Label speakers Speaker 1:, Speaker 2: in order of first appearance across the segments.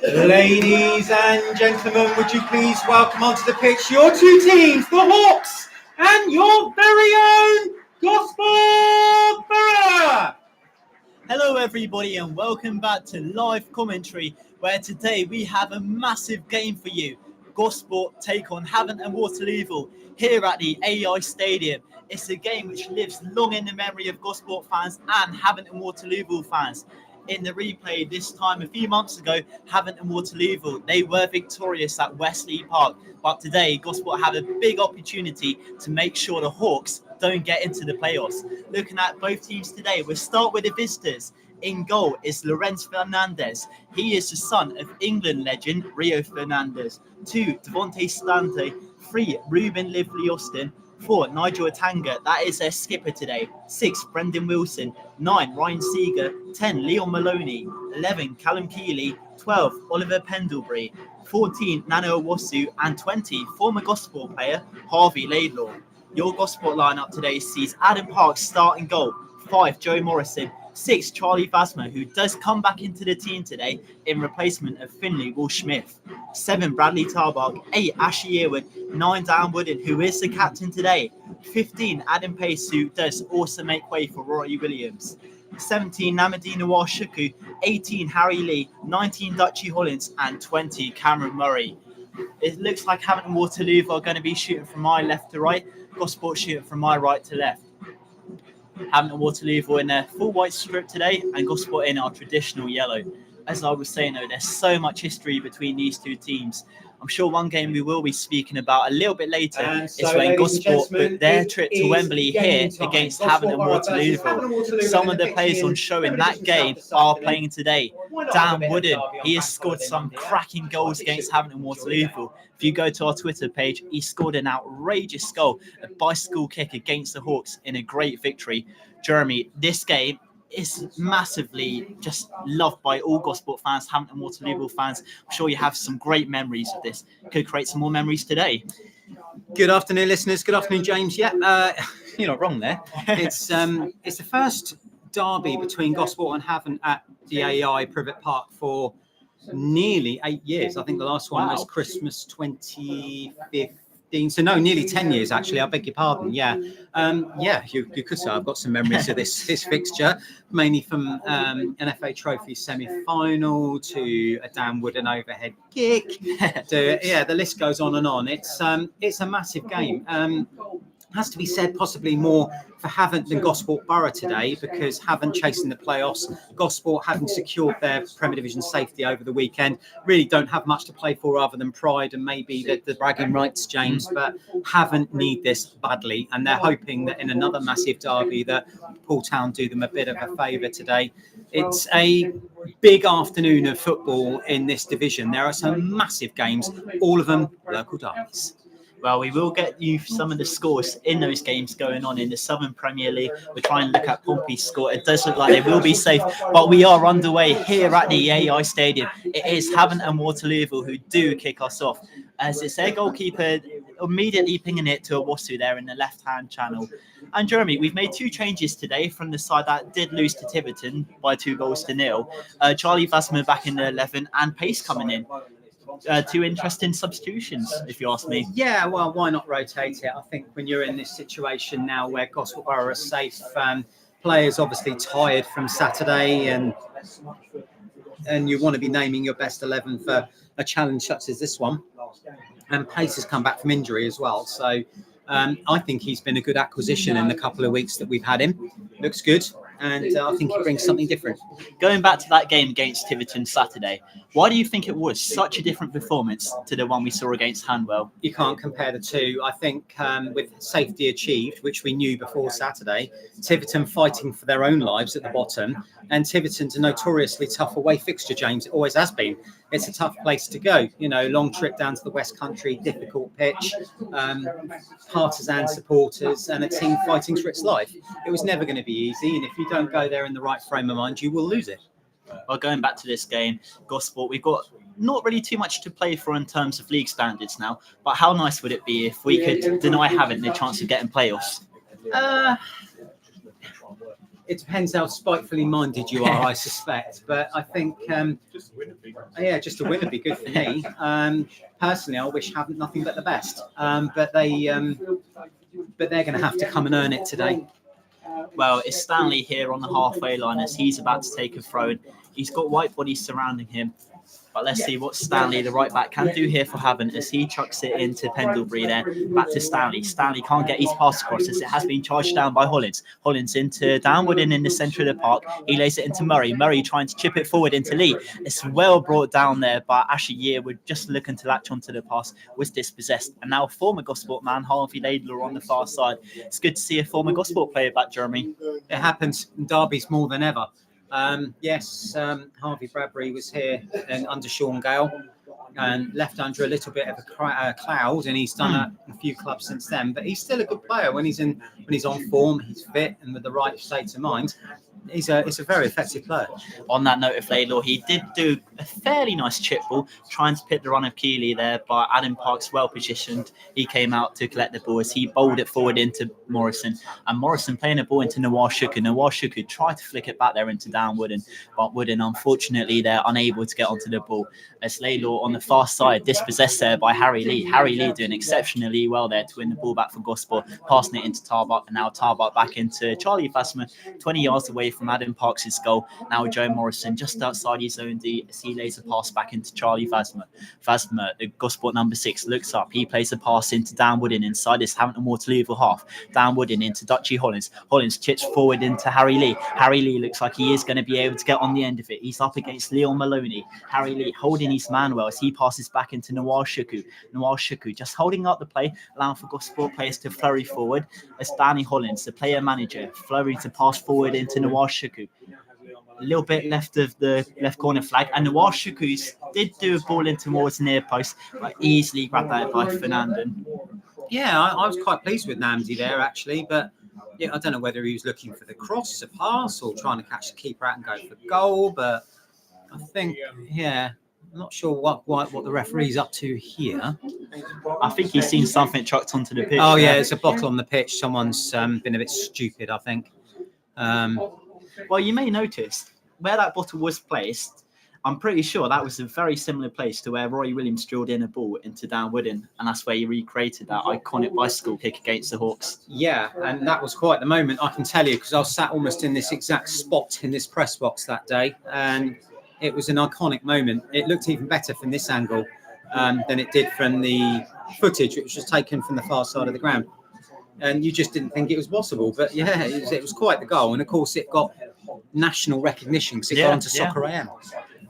Speaker 1: Ladies and gentlemen, would you please welcome onto the pitch your two teams, the Hawks and your very own Gosport Borough.
Speaker 2: Hello everybody and welcome back to live commentary, where today we have a massive game for you. Gosport take on Havant and Waterloovile here at the AI Stadium. It's a game which lives long in the memory of Gosport fans and Havant and Waterloovile fans. In the replay this time a few months ago, Havant and Waterloovile, they were victorious at Wesley Park. But today, Gosport have a big opportunity to make sure the Hawks don't get into the playoffs. Looking at both teams today, we'll start with the visitors. In goal is Lorenz Fernandez. He is the son of England legend Rio Fernandez. 2, Devontae Stante. 3, Ruben Lively-Austin. 4, Nigel Atanga, that is their skipper today. 6, Brendan Wilson. 9, Ryan Seeger. 10, Leon Maloney. 11, Callum Keeley. 12, Oliver Pendlebury. 14, Nano Owosu. And 20, former Gosport player Harvey Laidlaw. Your Gosport lineup today sees Adam Parks starting goal. 5, Joe Morrison. 6, Charlie Vasma, who does come back into the team today in replacement of Finley Walsh-Smith. 7, Bradley Tarbuck. 8, Ashley Earwood. 9, Dan Wooden, who is the captain today. 15, Adam Pace, who does also make way for Rory Williams. 17, Namadina Washuku. 18, Harry Lee. 19, Dutchie Hollins. And 20, Cameron Murray. It looks like Havant and Waterloovile are going to be shooting from my left to right. Gosport shooting from my right to left. Havant and Waterloovile in their full white strip today, and Gosport in our traditional yellow. As I was saying though, there's so much history between these two teams. I'm sure one game we will be speaking about a little bit later is when Gosport booked their trip to Wembley here against Havant and Waterloovile. Some of the players on show in that game are playing today. Dan Wooden, he has scored some cracking goals against Havant and Waterloovile. If you go to our Twitter page, he scored an outrageous goal, a bicycle kick against the Hawks in a great victory. Jeremy, this game is massively just loved by all Gosport fans, Havant and Waterloovile fans. I'm sure you have some great memories of this. Could create some more memories today.
Speaker 3: Good afternoon, listeners. Good afternoon, James. Yeah, you're not wrong there. It's the first derby between Gosport and Havant at the AI Privet Park for nearly 8 years. I think the last one was Christmas 2015. So no, nearly 10 years actually. I beg your pardon. Yeah, you could say I've got some memories of this fixture, mainly from an FA Trophy semi-final to a Dan Wooden overhead kick. The list goes on and on. It's a massive game. Has to be said, possibly more for Havant than Gosport Borough today, because Havant chasing the playoffs, Gosport having secured their Premier Division safety over the weekend, really don't have much to play for other than pride and maybe the bragging rights, James. But Havant need this badly, and they're hoping that in another massive derby that Paul Town do them a bit of a favour today. It's a big afternoon of football in this division. There are some massive games, all of them local derbies.
Speaker 2: Well, we will get you some of the scores in those games going on in the Southern Premier League. We're trying to look at Pompey's score. It does look like they will be safe, but we are underway here at the AI Stadium. It is Havant and Waterloovile who do kick us off, as it's their goalkeeper immediately pinging it to Owosu there in the left-hand channel. And Jeremy, we've made 2 changes today from the side that did lose to Tiverton by 2-0. Charlie Vasma back in the 11 and Pace coming in. 2 interesting substitutions, if you ask me.
Speaker 3: Yeah, well, why not rotate it? I think when you're in this situation now where Gosport Borough are safe, players obviously tired from Saturday, and you want to be naming your best 11 for a challenge such as this one. And Pace has come back from injury as well, so I think he's been a good acquisition in the couple of weeks that we've had him. Looks good. And I think he brings something different.
Speaker 2: Going back to that game against Tiverton Saturday, why do you think it was such a different performance to the one we saw against Handwell?
Speaker 3: You can't compare the two. I think with safety achieved, which we knew before Saturday, Tiverton fighting for their own lives at the bottom, and Tiverton's a notoriously tough away fixture, James. It always has been. It's a tough place to go. You know, long trip down to the West Country, difficult pitch, partisan supporters, and a team fighting for its life. It was never going to be easy, and if you don't go there in the right frame of mind, you will lose it.
Speaker 2: Well, going back to this game, Gosport, we've got not really too much to play for in terms of league standards now, but how nice would it be if we could deny Havant the chance of getting playoffs?
Speaker 3: it depends how spitefully minded you are, I suspect. But I think, just a win would be good for me. Personally, I wish Havant nothing but the best. But they're going to have to come and earn it today.
Speaker 2: Well, it's Stanley here on the halfway line as he's about to take a throw. He's got white bodies surrounding him. But let's see what Stanley, the right back, can do here for Havant as he chucks it into Pendlebury there. Back to Stanley. Stanley can't get his pass across as it has been charged down by Hollins. Hollins into Downwood and in the centre of the park. He lays it into Murray. Murray trying to chip it forward into Lee. It's well brought down there, but Asher Year would just looking to latch onto the pass, was dispossessed. And now former Gosport man Harvey Laidlaw on the far side. It's good to see a former Gosport player back, Jeremy.
Speaker 3: It happens in derbies more than ever. Harvey Bradbury was here under Sean Gale and left under a little bit of a cloud, and he's done a few clubs since then. But he's still a good player when he's on form, he's fit, and with the right state of mind. He's a very effective player.
Speaker 2: On that note of Laidlaw, he did do a fairly nice chip ball, trying to pit the run of Keeley there, but Adam Parks well positioned. He came out to collect the ball as he bowled it forward into Morrison, and Morrison playing a ball into Nawar Shukr. Nawar Shukr tried to flick it back there into Downwood, but Wooden, unfortunately, they're unable to get onto the ball. As Laidlaw on the far side, dispossessed there by Harry Lee. Harry Lee doing exceptionally well there to win the ball back for Gosport, passing it into Tarbuck, and now Tarbuck back into Charlie Fasma, 20 yards away from Adam Parks' goal. Now Joe Morrison just outside his own D as he lays a pass back into Charlie Fasma. Fasma, the Gosport number 6, looks up. He plays a pass into Downwood and inside this Hampton Waterloovile half. Downwood and into Dutchy Hollins. Hollins chips forward into Harry Lee. Harry Lee looks like he is going to be able to get on the end of it. He's up against Leon Maloney. Harry Lee holding his man well as he passes back into Nawar Shukr. Nawar Shukr just holding up the play, allowing for Gosport players to flurry forward as Danny Hollins, the player manager, flurry to pass forward into Nawar Shukr. A little bit left of the left corner flag, and Nawar Shukr did do a ball in towards near post, but easily grabbed that by Fernandon.
Speaker 3: Yeah, I was quite pleased with Namdi there actually, but I don't know whether he was looking for the cross, the pass, or trying to catch the keeper out and go for goal. But I think, I'm not sure what the referee's up to here.
Speaker 2: I think he's seen something chucked onto the pitch.
Speaker 3: Oh yeah, it's a bottle on the pitch. Someone's been a bit stupid, I think.
Speaker 2: Well, you may notice where that bottle was placed. I'm pretty sure that was a very similar place to where Roy Williams drilled in a ball into Downwooden, and that's where he recreated that iconic bicycle kick against the Hawks.
Speaker 3: Yeah, and that was quite the moment, I can tell you, because I was sat almost in this exact spot in this press box that day, and it was an iconic moment. It looked even better from this angle than it did from the footage, which was taken from the far side of the ground. And you just didn't think it was possible. But yeah, it was quite the goal. And of course, it got national recognition because it got onto Soccer AM.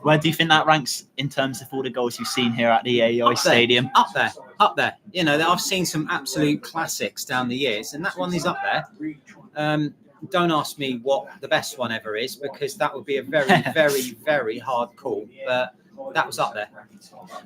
Speaker 2: Where do you think that ranks in terms of all the goals you've seen here at the AEI Stadium?
Speaker 3: Up there. You know, I've seen some absolute classics down the years, and that one is up there. Don't ask me what the best one ever is, because that would be a very, very, very hard call. But that was up there.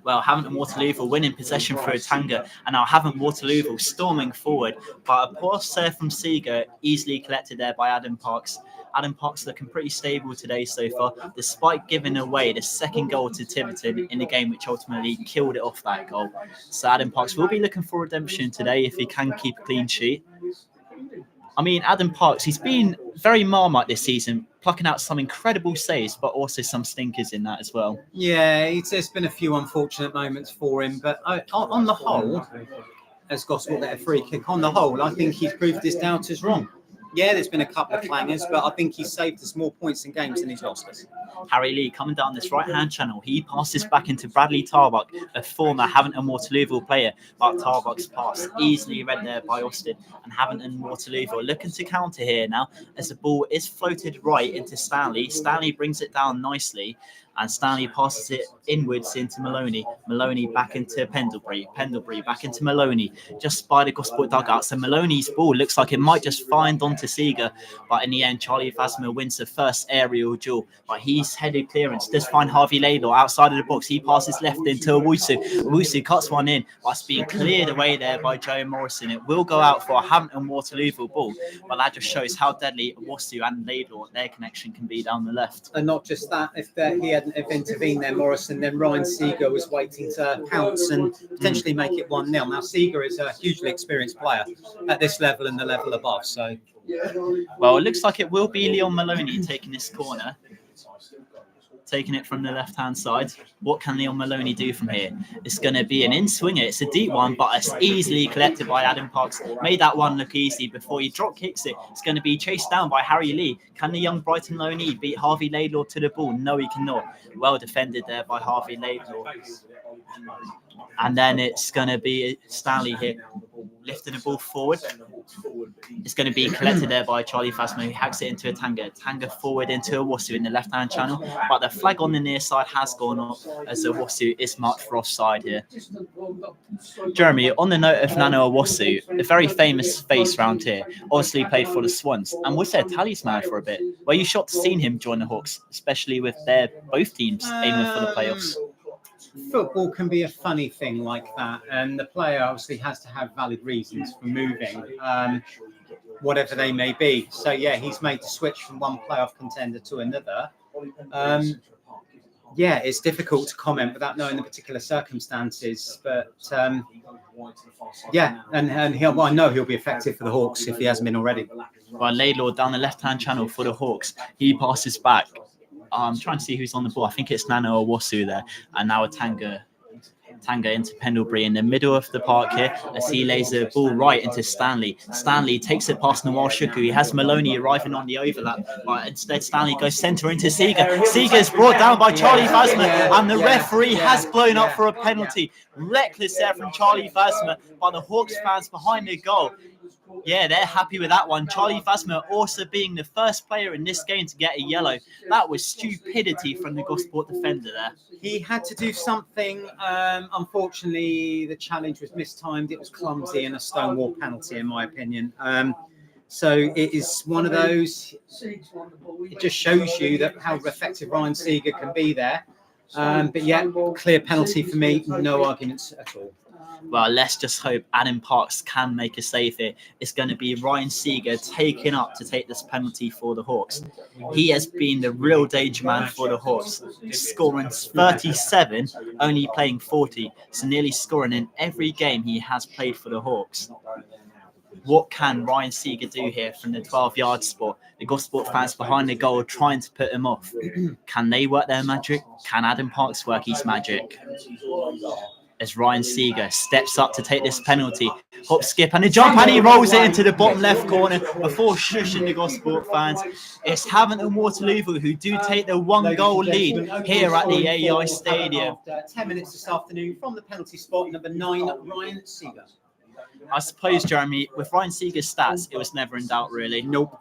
Speaker 2: Well, Havant and Waterloovile winning possession for a Tanga, and now Havant Waterloovile storming forward. But a poor serve from Seager, easily collected there by Adam Parks. Adam Parks looking pretty stable today so far, despite giving away the second goal to Tiverton in the game, which ultimately killed it off that goal. So Adam Parks will be looking for redemption today if he can keep a clean sheet. I mean, Adam Parks, he's been very Marmite this season, plucking out some incredible saves, but also some stinkers in that as well.
Speaker 3: Yeah, there's been a few unfortunate moments for him, but on the whole, as Gosport get a free kick, on the whole, I think he's proved his doubters wrong. Yeah, there's been a couple of clangers, but I think he's saved us more points in games than he's lost us.
Speaker 2: Harry Lee coming down this right-hand channel. He passes back into Bradley Tarbuck, a former Havant and Waterlooville player. But Tarbuck's pass easily read there by Austin. And Havant and Waterlooville looking to counter here now as the ball is floated right into Stanley. Stanley brings it down nicely. And Stanley passes it inwards into Maloney. Maloney back into Pendlebury. Pendlebury back into Maloney. Just by the Gosport dugout. So Maloney's ball looks like it might just find onto Seager. But in the end, Charlie Fasma wins the first aerial duel. But he's headed clearance. Does find Harvey Laidlaw outside of the box. He passes left into Owusu. Owusu cuts one in. But it's being cleared away there by Joe Morrison. It will go out for a Havant and Waterlooville ball. But that just shows how deadly Owusu and Laidlaw, their connection can be down the left.
Speaker 3: And not just that, if he had hadn't have intervened there, Morrison, then Ryan Seeger was waiting to pounce and potentially make it 1-0. Now, Seeger is a hugely experienced player at this level and the level above. So,
Speaker 2: well, it looks like it will be Leon Maloney taking this corner. Taking it from the left-hand side. What can Leon Maloney do from here? It's going to be an in-swinger. It's a deep one, but it's easily collected by Adam Parks. Made that one look easy before he drop kicks it. It's going to be chased down by Harry Lee. Can the young Brighton Loney beat Harvey Laidlaw to the ball? No, he cannot. Well defended there by Harvey Laidlaw. And then it's going to be Stanley here, lifting the ball forward. It's going to be collected there by Charlie Phasma, who hacks it into a Tanga. Tanga forward into a Wasu in the left-hand channel. But the flag on the near side has gone up as a Wasu is marked for offside here. Jeremy, on the note of Nano Owasu, a very famous face round here, obviously played for the Swans and was their talisman for a bit. Were you shocked to see him join the Hawks, especially with their both teams aiming for the playoffs?
Speaker 3: Football can be a funny thing like that, and the player obviously has to have valid reasons for moving, whatever they may be. So yeah, he's made the switch from one playoff contender to another. Yeah, it's difficult to comment without knowing the particular circumstances, but yeah, and I know he'll be effective for the Hawks if he hasn't been already.
Speaker 2: Well, Laidlaw down the left-hand channel for the Hawks. He passes back. I'm trying to see who's on the ball. I think it's Nano Owasu there. And now a Tanga into Pendlebury in the middle of the park here as he lays the ball right into Stanley. Stanley takes it past Nawal Shuku. He has Maloney arriving on the overlap. But instead, Stanley goes centre into Seeger. Seeger's brought down by Charlie Phasma. And the referee has blown up for a penalty. Reckless there from Charlie Phasma by the Hawks fans behind the goal. Yeah, they're happy with that one. Charlie Phasma also being the first player in this game to get a yellow. That was stupidity from the Gosport defender there.
Speaker 3: He had to do something. Unfortunately, the challenge was mistimed. It was clumsy and a stonewall penalty, in my opinion. So it is one of those. It just shows you that how effective Ryan Seeger can be there. But yeah, clear penalty for me. No arguments at all.
Speaker 2: Well, let's just hope Adam Parks can make a save here. It's going to be Ryan Seeger taking up to take this penalty for the Hawks. He has been the real danger man for the Hawks, scoring 37, only playing 40, so nearly scoring in every game he has played for the Hawks. What can Ryan Seeger do here from the 12-yard spot? The Gosport fans behind the goal trying to put him off. Can they work their magic? Can Adam Parks work his magic? As Ryan Seeger steps up to take this penalty. Hop, skip, and a jump, and he rolls it into the bottom left corner before shushing the Gosport fans. It's Havant and Waterloovile who do take the one-goal lead here at the AI Stadium.
Speaker 3: 10 minutes this afternoon from the penalty spot, number 9, Ryan Seeger.
Speaker 2: I suppose, Jeremy, with Ryan Seeger's stats, it was never in doubt, really.
Speaker 3: Nope.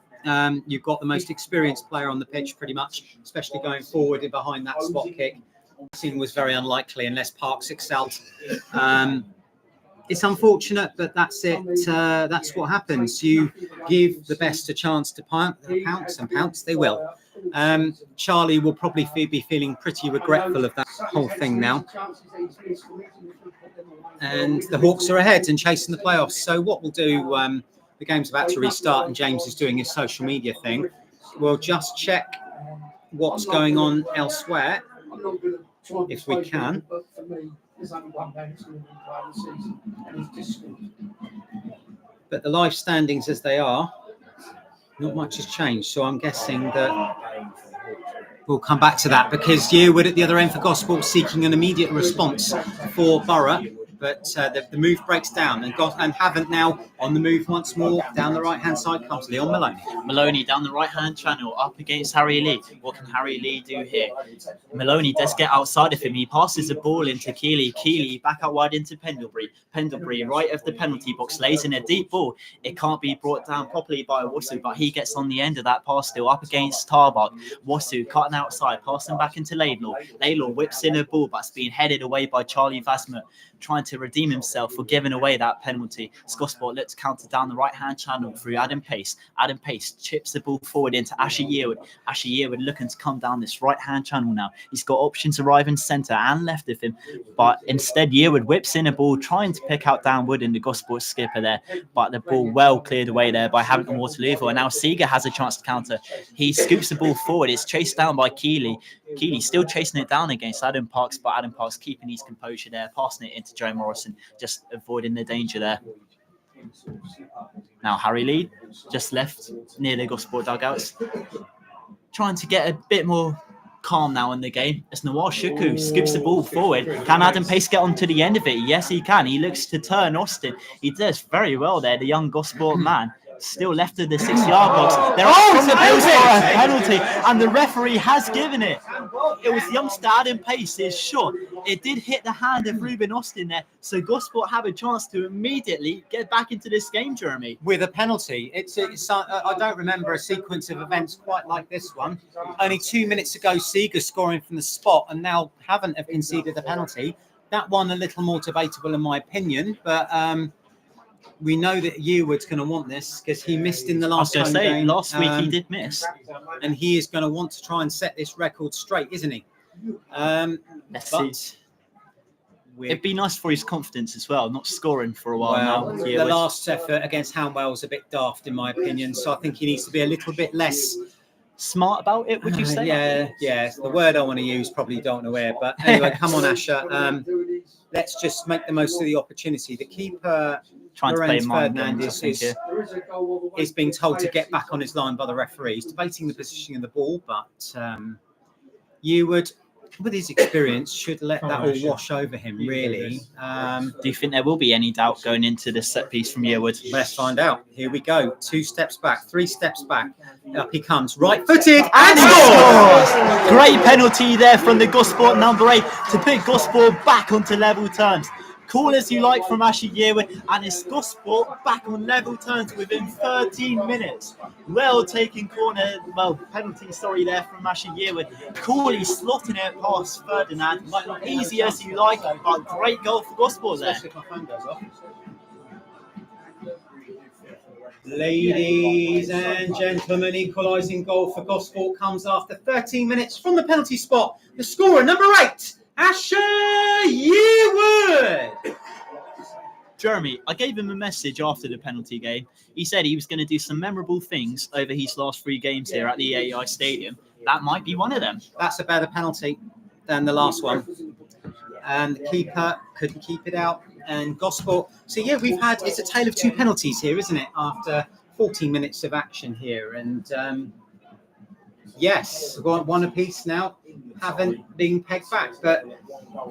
Speaker 3: You've got the most experienced player on the pitch, pretty much, especially going forward and behind that spot kick. Was very unlikely unless Parks excelled. It's unfortunate, but that's it. That's what happens. You give the best a chance to pounce, and pounce they will. Charlie will probably be feeling pretty regretful of that whole thing now. And the Hawks are ahead and chasing the playoffs. So what we'll do, the game's about to restart and James is doing his social media thing. We'll just check what's going on elsewhere, if we can. But the live standings as they are, not much has changed. So I'm guessing that we'll come back to that because Yearwood at the other end for Gosport seeking an immediate response for Borough. But the move breaks down and Havant now on the move once more. Down the right-hand side comes Leon Maloney.
Speaker 2: Maloney down the right-hand channel up against Harry Lee. What can Harry Lee do here? Maloney does get outside of him. He passes the ball into Keeley. Keeley back out wide into Pendlebury. Pendlebury right of the penalty box lays in a deep ball. It can't be brought down properly by Wasu, but he gets on the end of that pass still up against Tarbuck. Wasu cutting outside, passing back into Laidlaw. Laidlaw whips in a ball, but it's being headed away by Charlie Phasma, trying to to redeem himself for giving away that penalty. Gosport looks counter down the right-hand channel through Adam Pace. Adam Pace chips the ball forward into Asher Yearwood. Asher Yearwood looking to come down this right-hand channel now. He's got options arriving centre and left of him, but instead Yearwood whips in a ball, trying to pick out Dan Wood and the Gosport skipper there, but the ball well cleared away there by Havant and Waterloovile, and now Seeger has a chance to counter. He scoops the ball forward. It's chased down by Keeley. Keeley still chasing it down against Adam Parks, but Adam Parks keeping his composure there, passing it into Joe Morrison, just avoiding the danger there. Now Harry Lee just left near the Gosport dugouts, trying to get a bit more calm now in the game. As Nawal Shuku scoops the ball forward. Can Adam Pace get onto the end of it? Yes, he can. He looks to turn Austin. He does very well there, the young Gosport man. Still left of the 6-yard box. They're from the post for a penalty, and the referee has given it. It was youngster Adam Pace, his shot. It did hit the hand of Ruben Austin there, so Gosport have a chance to immediately get back into this game, Jeremy.
Speaker 3: With a penalty. It's I don't remember a sequence of events quite like this one. Only 2 minutes ago, Seeger scoring from the spot, and now Havant have conceded a penalty. That one a little more debatable in my opinion, but we know that Yearwood's going to want this because he missed in the last game.
Speaker 2: Last week he did miss.
Speaker 3: And he is going to want to try and set this record straight, isn't he?
Speaker 2: It'd be nice for his confidence as well, not scoring for a while now.
Speaker 3: The last effort against Hanwell was a bit daft, in my opinion. So I think he needs to be a little bit less
Speaker 2: smart about it, would you say?
Speaker 3: Yeah. The word I want to use probably don't know where. But anyway, come on, Asher. Let's just make the most of the opportunity. The keeper,
Speaker 2: trying
Speaker 3: Lorenz
Speaker 2: to play
Speaker 3: Ferdinand, is being told to get back on his line by the referee. He's debating the positioning of the ball, but Yearwood, with his experience, should let that all wash over him, really.
Speaker 2: Do you think there will be any doubt going into the set piece from Yearwood?
Speaker 3: Let's find out. Here we go. 2 steps back, 3 steps back. Up he comes, right-footed, and scores!
Speaker 2: Great penalty there from the Gosport number 8 to put Gosport back onto level terms. Call as you like from Asher Yearwood, and it's Gosport back on level terms within 13 minutes. Well taken penalty, there from Asher Yearwood. Cooley slotting it past Ferdinand. Easy as you like, but great goal for Gosport there.
Speaker 3: Ladies and gentlemen, equalising goal for Gosport comes after 13 minutes from the penalty spot. The scorer, number 8, Asher Yearwood.
Speaker 2: Jeremy, I gave him a message after the penalty game. He said he was going to do some memorable things over his last 3 games here at the AEI Stadium. That might be one of them.
Speaker 3: That's a better penalty than the last one. And the keeper couldn't keep it out. And Gosport. So, yeah, it's a tale of 2 penalties here, isn't it? After 14 minutes of action here. And yes, we've got 1 apiece now. Haven't been pegged back. But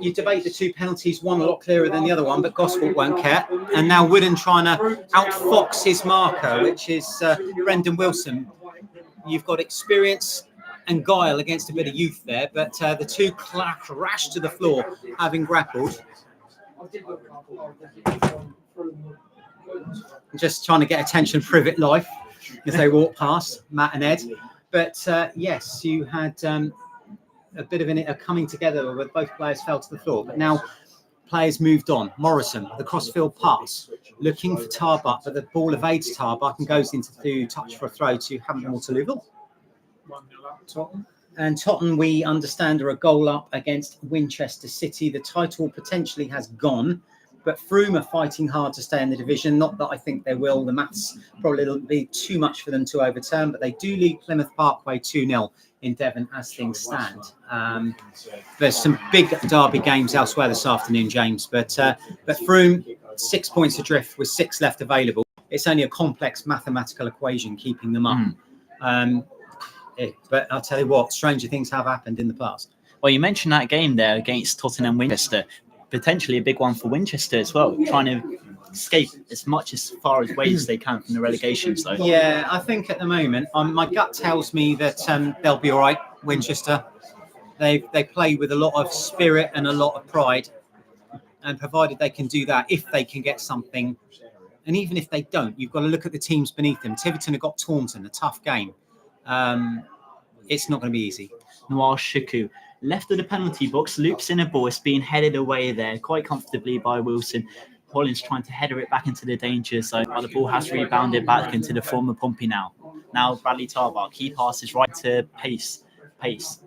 Speaker 3: you debate the 2 penalties, one a lot clearer than the other one, but Gosport won't care. And now Wooden trying to outfox his marker, which is Brendan Wilson. You've got experience and guile against a bit of youth there, but the 2 crash to the floor, having grappled. Just trying to get attention, Privet Life, as they walk past, Matt and Ed. But yes, you had a bit of a coming together where both players fell to the floor. But now players moved on. Morrison, the crossfield pass, looking for Tarbuck, but the ball evades Tarbuck and goes into the touch for a throw to Havant Waterloovile. And Tottenham, we understand, are a goal up against Winchester City. The title potentially has gone, but Frome are fighting hard to stay in the division. Not that I think they will. The maths probably will be too much for them to overturn, but they do lead Plymouth Parkway 2-0 in Devon as things stand. There's some big derby games elsewhere this afternoon, James, but Frome 6 points adrift with 6 left available. It's only a complex mathematical equation keeping them up. But I'll tell you what, stranger things have happened in the past.
Speaker 2: Well, you mentioned that game there against Tottenham Winchester. Potentially a big one for Winchester as well, trying to escape as far away as they can from the relegation zone.
Speaker 3: Yeah, I think at the moment, my gut tells me that they'll be all right, Winchester. They play with a lot of spirit and a lot of pride. And provided they can do that, if they can get something, and even if they don't, you've got to look at the teams beneath them. Tiverton have got Taunton, a tough game. It's not going to be easy.
Speaker 2: Nawal Shuku left of the penalty box, loops in a ball. It's being headed away there quite comfortably by Wilson. Hollins trying to header it back into the danger zone, but the ball has rebounded back into the former Pompey now. Now Bradley Tarbuck, he passes right to Pace.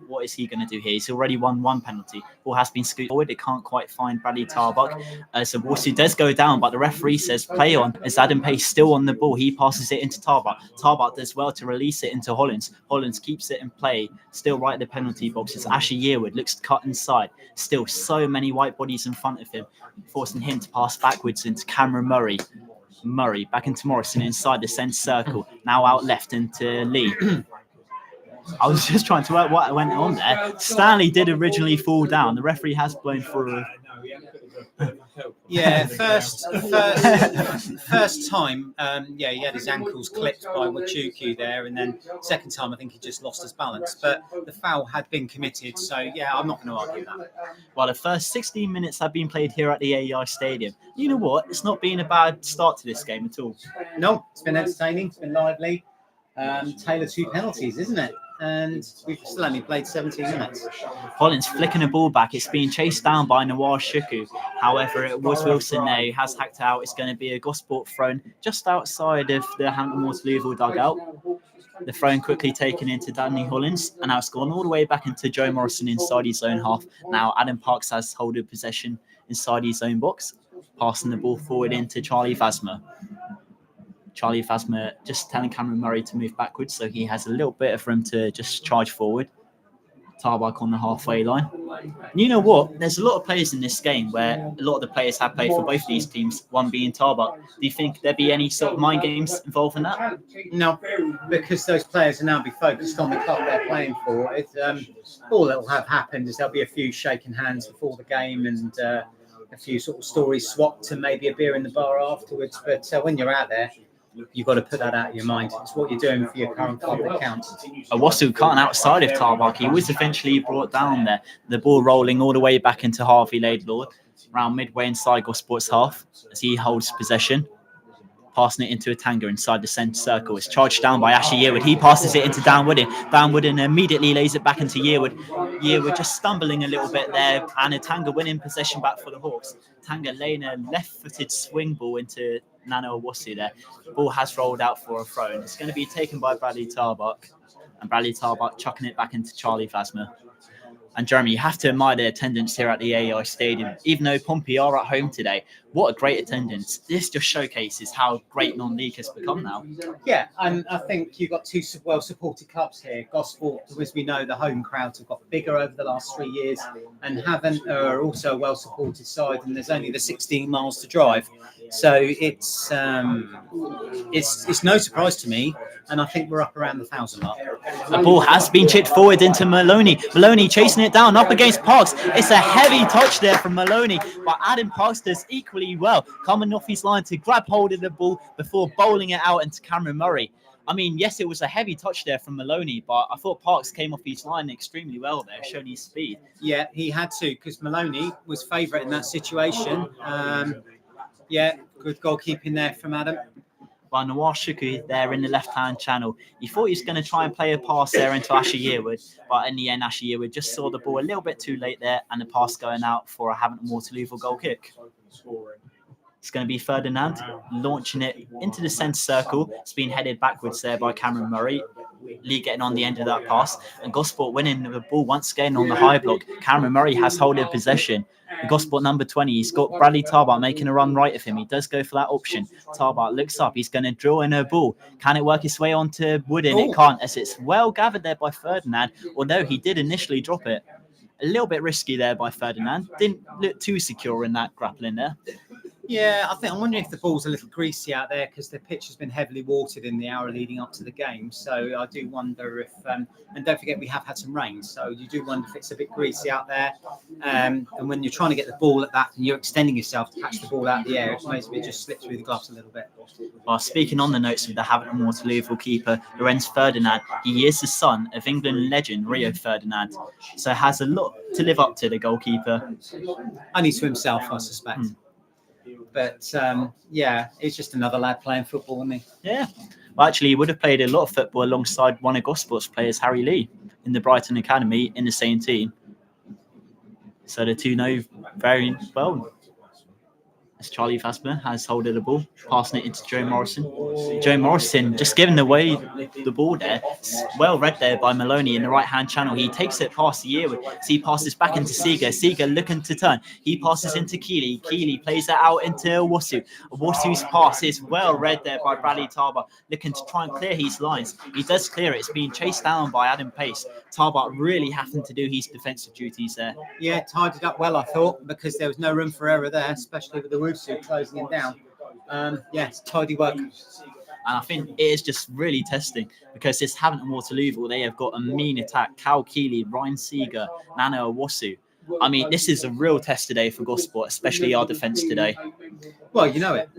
Speaker 2: What is he going to do here? He's already won one penalty. Ball has been scooted forward. It can't quite find Bradley Tarbuck. So Worsley does go down, but the referee says play on. As Adam Pace still on the ball, he passes it into Tarbuck. Tarbuck does well to release it into Hollins. Hollins keeps it in play, still right at the penalty box. It's Asher Yearwood, looks cut inside. Still so many white bodies in front of him, forcing him to pass backwards into Cameron Murray. Murray back into Morrison inside the centre circle. Now out left into Lee. I was just trying to work what went on there. Stanley did originally fall down. The referee has blown for
Speaker 3: Yeah, first time. He had his ankles clipped by Wachuku there, and then second time I think he just lost his balance. But the foul had been committed, so yeah, I'm not going to argue that.
Speaker 2: Well, the first 16 minutes have been played here at the AEI Stadium. You know what? It's not been a bad start to this game at all.
Speaker 3: No, it's been entertaining. It's been lively. Taylor 2 penalties, isn't it? And we've still only played 17 minutes.
Speaker 2: Hollins flicking the ball back. It's being chased down by Nawar Shuku. However, it was Wilson there who has hacked out. It's going to be a Gosport thrown just outside of the Hampton Waterloovile dugout. The throw quickly taken into Danny Hollins, and now it's gone all the way back into Joe Morrison inside his own half. Now Adam Parks has hold of possession inside his own box, passing the ball forward into Charlie Vasmer. Charlie Vasmer just telling Cameron Murray to move backwards, so he has a little bit of room to just charge forward. Tarbuck on the halfway line. And you know what? There's a lot of players in this game where a lot of the players have played for both these teams, one being Tarbuck. Do you think there'd be any sort of mind games involved in that?
Speaker 3: No, because those players will now be focused on the cup they're playing for. All that will have happened is there'll be a few shaking hands before the game and a few sort of stories swapped and maybe a beer in the bar afterwards. But when you're out there, you've got to put that out of your mind. It's what you're doing for your current club that counts.
Speaker 2: Owasu cutting outside of Tarbuck. He was eventually brought down there. The ball rolling all the way back into Harvey Laidlaw, around midway inside Gosport's half as he holds possession. Passing it into a Tanga inside the centre circle. It's charged down by Asher Yearwood. He passes it into Dan Wooden. Dan Wooden immediately lays it back into Yearwood. Yearwood just stumbling a little bit there, and a Tanga winning possession back for the Hawks. Tanga laying a left-footed swing ball into Nano Owusu there. The ball has rolled out for a throw, and it's going to be taken by Bradley Tarbuck. And Bradley Tarbuck chucking it back into Charlie Vasmer. And Jeremy, you have to admire the attendance here at the AEI Stadium. Even though Pompey are at home today, what a great attendance. This just showcases how great non-league has become now.
Speaker 3: Yeah, and I think you've got two well-supported clubs here. Gosport, as we know, the home crowds have got bigger over the last 3 years, and Havant are also a well-supported side, and there's only the 16 miles to drive. So it's no surprise to me, and I think we're up around the 1,000 mark.
Speaker 2: The ball has been chipped forward into Maloney. Maloney chasing it down up against Parks. It's a heavy touch there from Maloney, but Adam Parks does equally well, coming off his line to grab hold of the ball before bowling it out into Cameron Murray. I mean, yes, it was a heavy touch there from Maloney, but I thought Parks came off his line extremely well there, showing his speed.
Speaker 3: Yeah, he had to, because Maloney was favourite in that situation. Good goalkeeping there from Adam.
Speaker 2: Well, Nawar Shuku there in the left-hand channel. He thought he was going to try and play a pass there into Asher Yearwood, but in the end, Asher Yearwood just saw the ball a little bit too late there, and the pass going out for a Havant Waterloovile goal kick. It's going to be Ferdinand launching it into the centre circle. It's been headed backwards there by Cameron Murray. Lee getting on the end of that pass, and Gosport winning the ball once again on the high block. Cameron Murray has hold of possession. Gosport number 20, he's got Bradley Tarbuck making a run right of him. He does go for that option. Tarbuck looks up, he's going to drill in a ball. Can it work its way onto Wooden? It can't, as it's well gathered there by Ferdinand, although he did initially drop it. A little bit risky there by Ferdinand. Didn't look too secure in that grappling there.
Speaker 3: Yeah, I'm wondering if the ball's a little greasy out there because the pitch has been heavily watered in the hour leading up to the game. So I do wonder if, and don't forget we have had some rain, so you do wonder if it's a bit greasy out there. And when you're trying to get the ball at that and you're extending yourself to catch the ball out of the air, it maybe just slip through the gloves a little bit.
Speaker 2: Well, speaking on the notes of the Havant and Waterlooville keeper, Lorenz Ferdinand, he is the son of England legend Rio Ferdinand, so has a lot to live up to, the goalkeeper.
Speaker 3: Only to himself, I suspect. But, he's just another lad playing football, isn't he?
Speaker 2: Yeah. Well, actually, he would have played a lot of football alongside one of Gosport's players, Harry Lee, in the Brighton Academy in the same team. So the two know very well. As Charlie Fasmer has hold of the ball, passing it into Joe Morrison. Joe Morrison just giving away the ball there. It's well read there by Maloney in the right-hand channel. He takes it past the Yearwood. So he passes back into Seager. Seager looking to turn. He passes into Keeley. Keeley plays that out into Owusu. Owusu's pass is well read there by Bradley Tarbuck, looking to try and clear his lines. He does clear it. It's being chased down by Adam Pace. Tarbuck really having to do his defensive duties there.
Speaker 3: Yeah, tied it up well, I thought, because there was no room for error there, especially with the Wusu closing him down. It's tidy work.
Speaker 2: And I think it is just really testing because this Havant and Waterloovile, they have got a mean attack. Cal Keeley, Ryan Seager, Nana Owusu. I mean, this is a real test today for Gosport, especially our defence today.
Speaker 3: Well, you know it,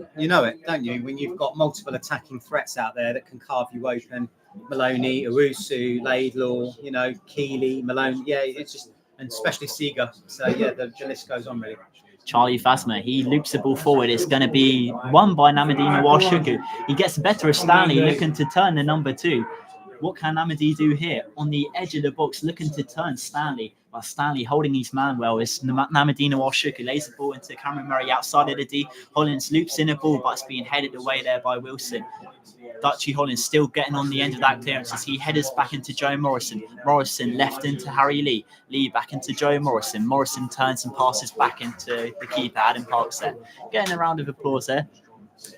Speaker 3: don't you? When you've got multiple attacking threats out there that can carve you open. Maloney, Owusu, Laidlaw, Keeley, Malone. Yeah, it's just, and especially Seager. So, yeah, the list goes on, really.
Speaker 2: Charlie Fasmer, he loops the ball forward. It's going to be won by Namadine Washuku. He gets better of Stanley, looking to turn the number 2. What can Namadi do here? On the edge of the box, looking to turn Stanley. But Stanley holding his man well. It's Namadine Washuku. Lays the ball into Cameron Murray outside of the D. Hollins loops in the ball, but it's being headed away there by Wilson. Dutchy Hollins still getting on the end of that clearance as he headers back into Joe Morrison. Morrison left into Harry Lee. Lee back into Joe Morrison. Morrison turns and passes back into the keeper, Adam Parks there. Getting a round of applause there.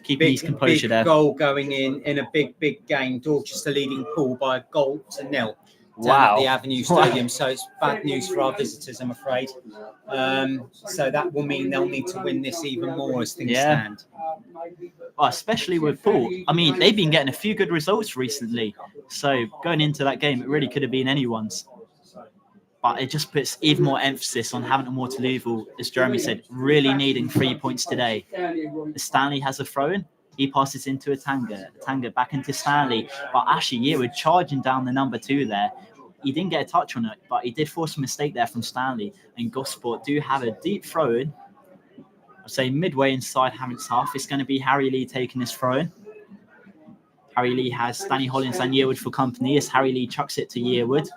Speaker 2: Keeping his composure there.
Speaker 3: Goal going in a big game. Dorchester leading Poole by a goal to 0.
Speaker 2: Wow.
Speaker 3: At the Avenue Stadium. So it's bad news for our visitors, I'm afraid. So that will mean they'll need to win this even more as things stand.
Speaker 2: Well, especially with Poole. I mean, they've been getting a few good results recently. So going into that game, it really could have been anyone's. But it just puts even more emphasis on Havant and Waterloovile, as Jeremy said, really needing 3 points today. Stanley has a throw-in. He passes into Tanga back into Stanley. But Ashley Yearwood charging down the number 2 there. He didn't get a touch on it, but he did force a mistake there from Stanley. And Gosport do have a deep throw-in. I'd say midway inside Havant's half. It's going to be Harry Lee taking this throw-in. Harry Lee has Stanley Hollins and Yearwood for company as Harry Lee chucks it to Yearwood.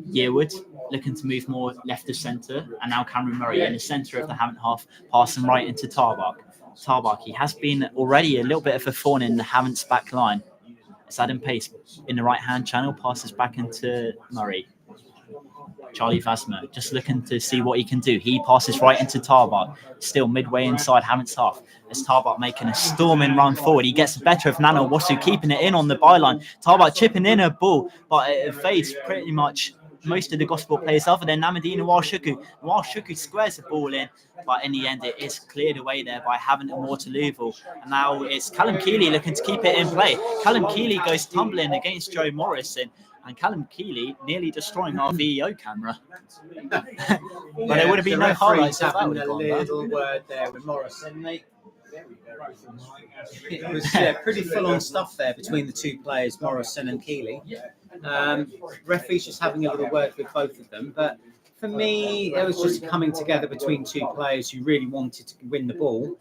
Speaker 2: Yearwood looking to move more left of centre, and now Cameron Murray in the centre of the Havant half, passing right into Tarbuck. Tarbuck, he has been already a little bit of a thorn in the Havant's back line. It's Adam Pace in the right-hand channel, passes back into Murray. Charlie Fasmer just looking to see what he can do. He passes right into Tarbuck, still midway inside Havant's half. As Tarbuck making a storming run forward, he gets better of Nana Owusu, keeping it in on the byline. Tarbuck chipping in a ball, but it evades pretty much most of the Gosport players other than Namadine Washuku. Washuku squares the ball in, but in the end it is cleared away there by Havant and Waterloovile. And now it's Callum Keeley looking to keep it in play. Callum Keeley goes tumbling against Joe Morrison, and Callum Keeley nearly destroying our VEO camera. But there would have been no highlights if that would have gone back.
Speaker 3: Little word there with Morrison, mate. It was pretty full-on stuff there between the two players, Morrison and Keeley. Referee's just having a little word with both of them, but for me, it was just coming together between two players who really wanted to win the ball.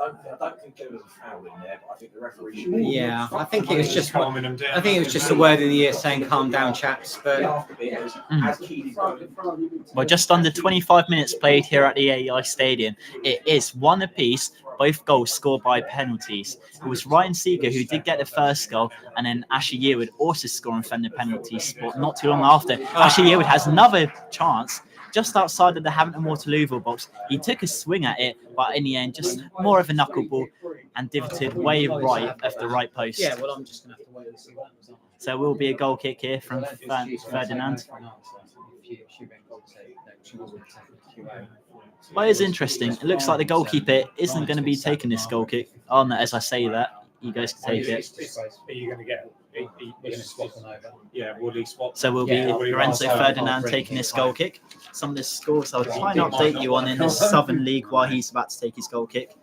Speaker 4: I don't think there was a foul in there, but I think the referee should.
Speaker 3: Yeah, I think it was just a word in the ear saying "calm down, chaps." But
Speaker 2: well, just under 25 minutes played here at the AEI Stadium. It is 1 apiece. Both goals scored by penalties. It was Ryan Seager who did get the first goal, and then Ashley Yearwood also scoring from the penalty spot not too long after. Ashley Yearwood has another chance just outside of the Havant and Waterloovile box. He took a swing at it, but in the end, just more of a knuckleball and divoted way right of the right post.
Speaker 3: Yeah, well, I'm just going to have to wait and see what happens.
Speaker 2: So it will be a goal kick here from Ferdinand. But it's interesting. It looks like the goalkeeper isn't going to be taking this goal kick. Oh, no, as I say that, he goes to take it.
Speaker 4: Are you going to get? Yeah, will he swap?
Speaker 2: So we'll be Lorenzo Ferdinand taking this goal kick. Some of the scores I'll try and update you on in the Southern League while he's about to take his goal kick.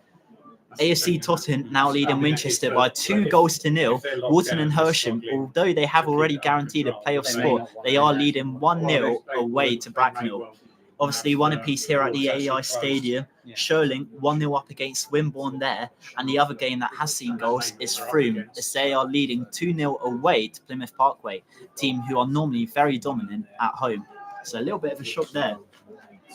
Speaker 2: AFC Tottenham now leading Winchester by 2-0. Wharton and Hersham, although they have already guaranteed a playoff spot, they are leading 1-0 away to Bracknell. Obviously, one apiece here at the AEI Stadium. Sholing 1-0 up against Wimborne there. And the other game that has seen goals is Frome, as they are leading 2-0 away to Plymouth Parkway, a team who are normally very dominant at home. So a little bit of a shock there.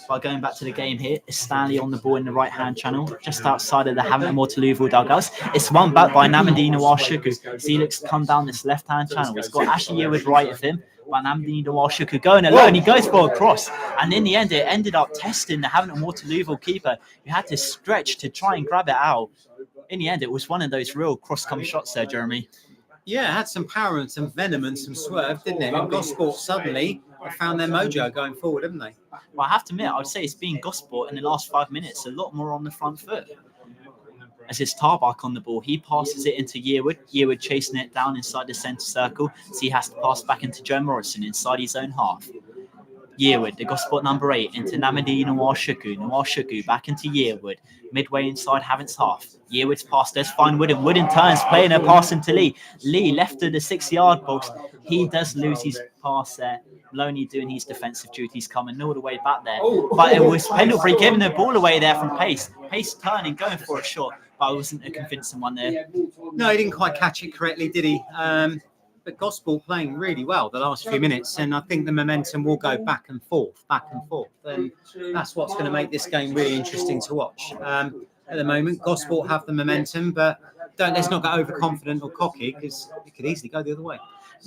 Speaker 2: By going back to the game here, is Stanley on the ball in the right-hand channel, just outside of the Havant and Waterloovile dugouts. It's won back by Namadi Nawashuku. As he looks to come down this left-hand channel. He's got Ashley Yearwood right of him, but Namadi Nawashuku going alone. He goes for a cross, and in the end, it ended up testing the Havant and Waterloovile keeper, who had to stretch to try and grab it out. In the end, it was one of those real cross-come shots there, Jeremy.
Speaker 3: Yeah, it had some power and some venom and some swerve, didn't it? And Gosport suddenly found their mojo going forward, haven't they?
Speaker 2: Well, I have to admit, I would say it's been Gosport in the last 5 minutes, a lot more on the front foot. As it's Tarbuck on the ball, he passes it into Yearwood. Yearwood chasing it down inside the centre circle, so he has to pass back into Joe Morrison inside his own half. Yearwood, the Gosport number 8, into Namadi Nawashuku. Nawashuku back into Yearwood, midway inside Havant's half. Yearwood's pass, there's fine Wooden. Wooden turns, playing a pass into Lee. Lee left of the 6-yard box. He does lose his pass there. Maloney doing his defensive duties, coming all the way back there. But it was Pendlebury giving the ball away there from Pace. Pace turning, going for a shot, but it wasn't a convincing one there.
Speaker 3: No, he didn't quite catch it correctly, did he? But Gosport playing really well the last few minutes, and I think the momentum will go back and forth. And that's what's going to make this game really interesting to watch. At the moment, Gosport have the momentum, but let's not get overconfident or cocky, because it could easily go the other way.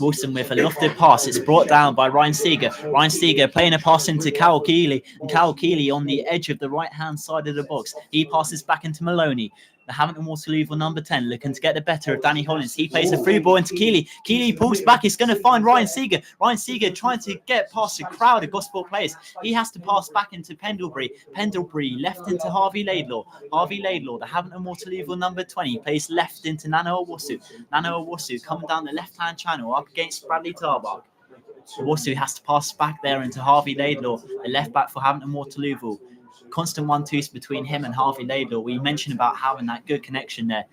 Speaker 2: Wilson with a lofted pass. It's brought down by Ryan Seeger. Ryan Seeger playing a pass into Carol Keeley. And Carol Keeley on the edge of the right-hand side of the box. He passes back into Maloney. The Havant and Waterloovile number 10 looking to get the better of Danny Hollins. He plays a through ball into Keeley. Keeley pulls back. He's going to find Ryan Seeger. Ryan Seeger trying to get past a crowd of Gosport players. He has to pass back into Pendlebury. Pendlebury left into Harvey Laidlaw. Harvey Laidlaw, the Havant and Waterloovile number 20, plays left into Nano Owusu. Nano Owusu coming down the left-hand channel up against Bradley Tarbuck. Owusu has to pass back there into Harvey Laidlaw, the left back for Havant and Waterloovile. Constant 1-2s between him and Harvey Laidlaw. We mentioned about having that good connection there.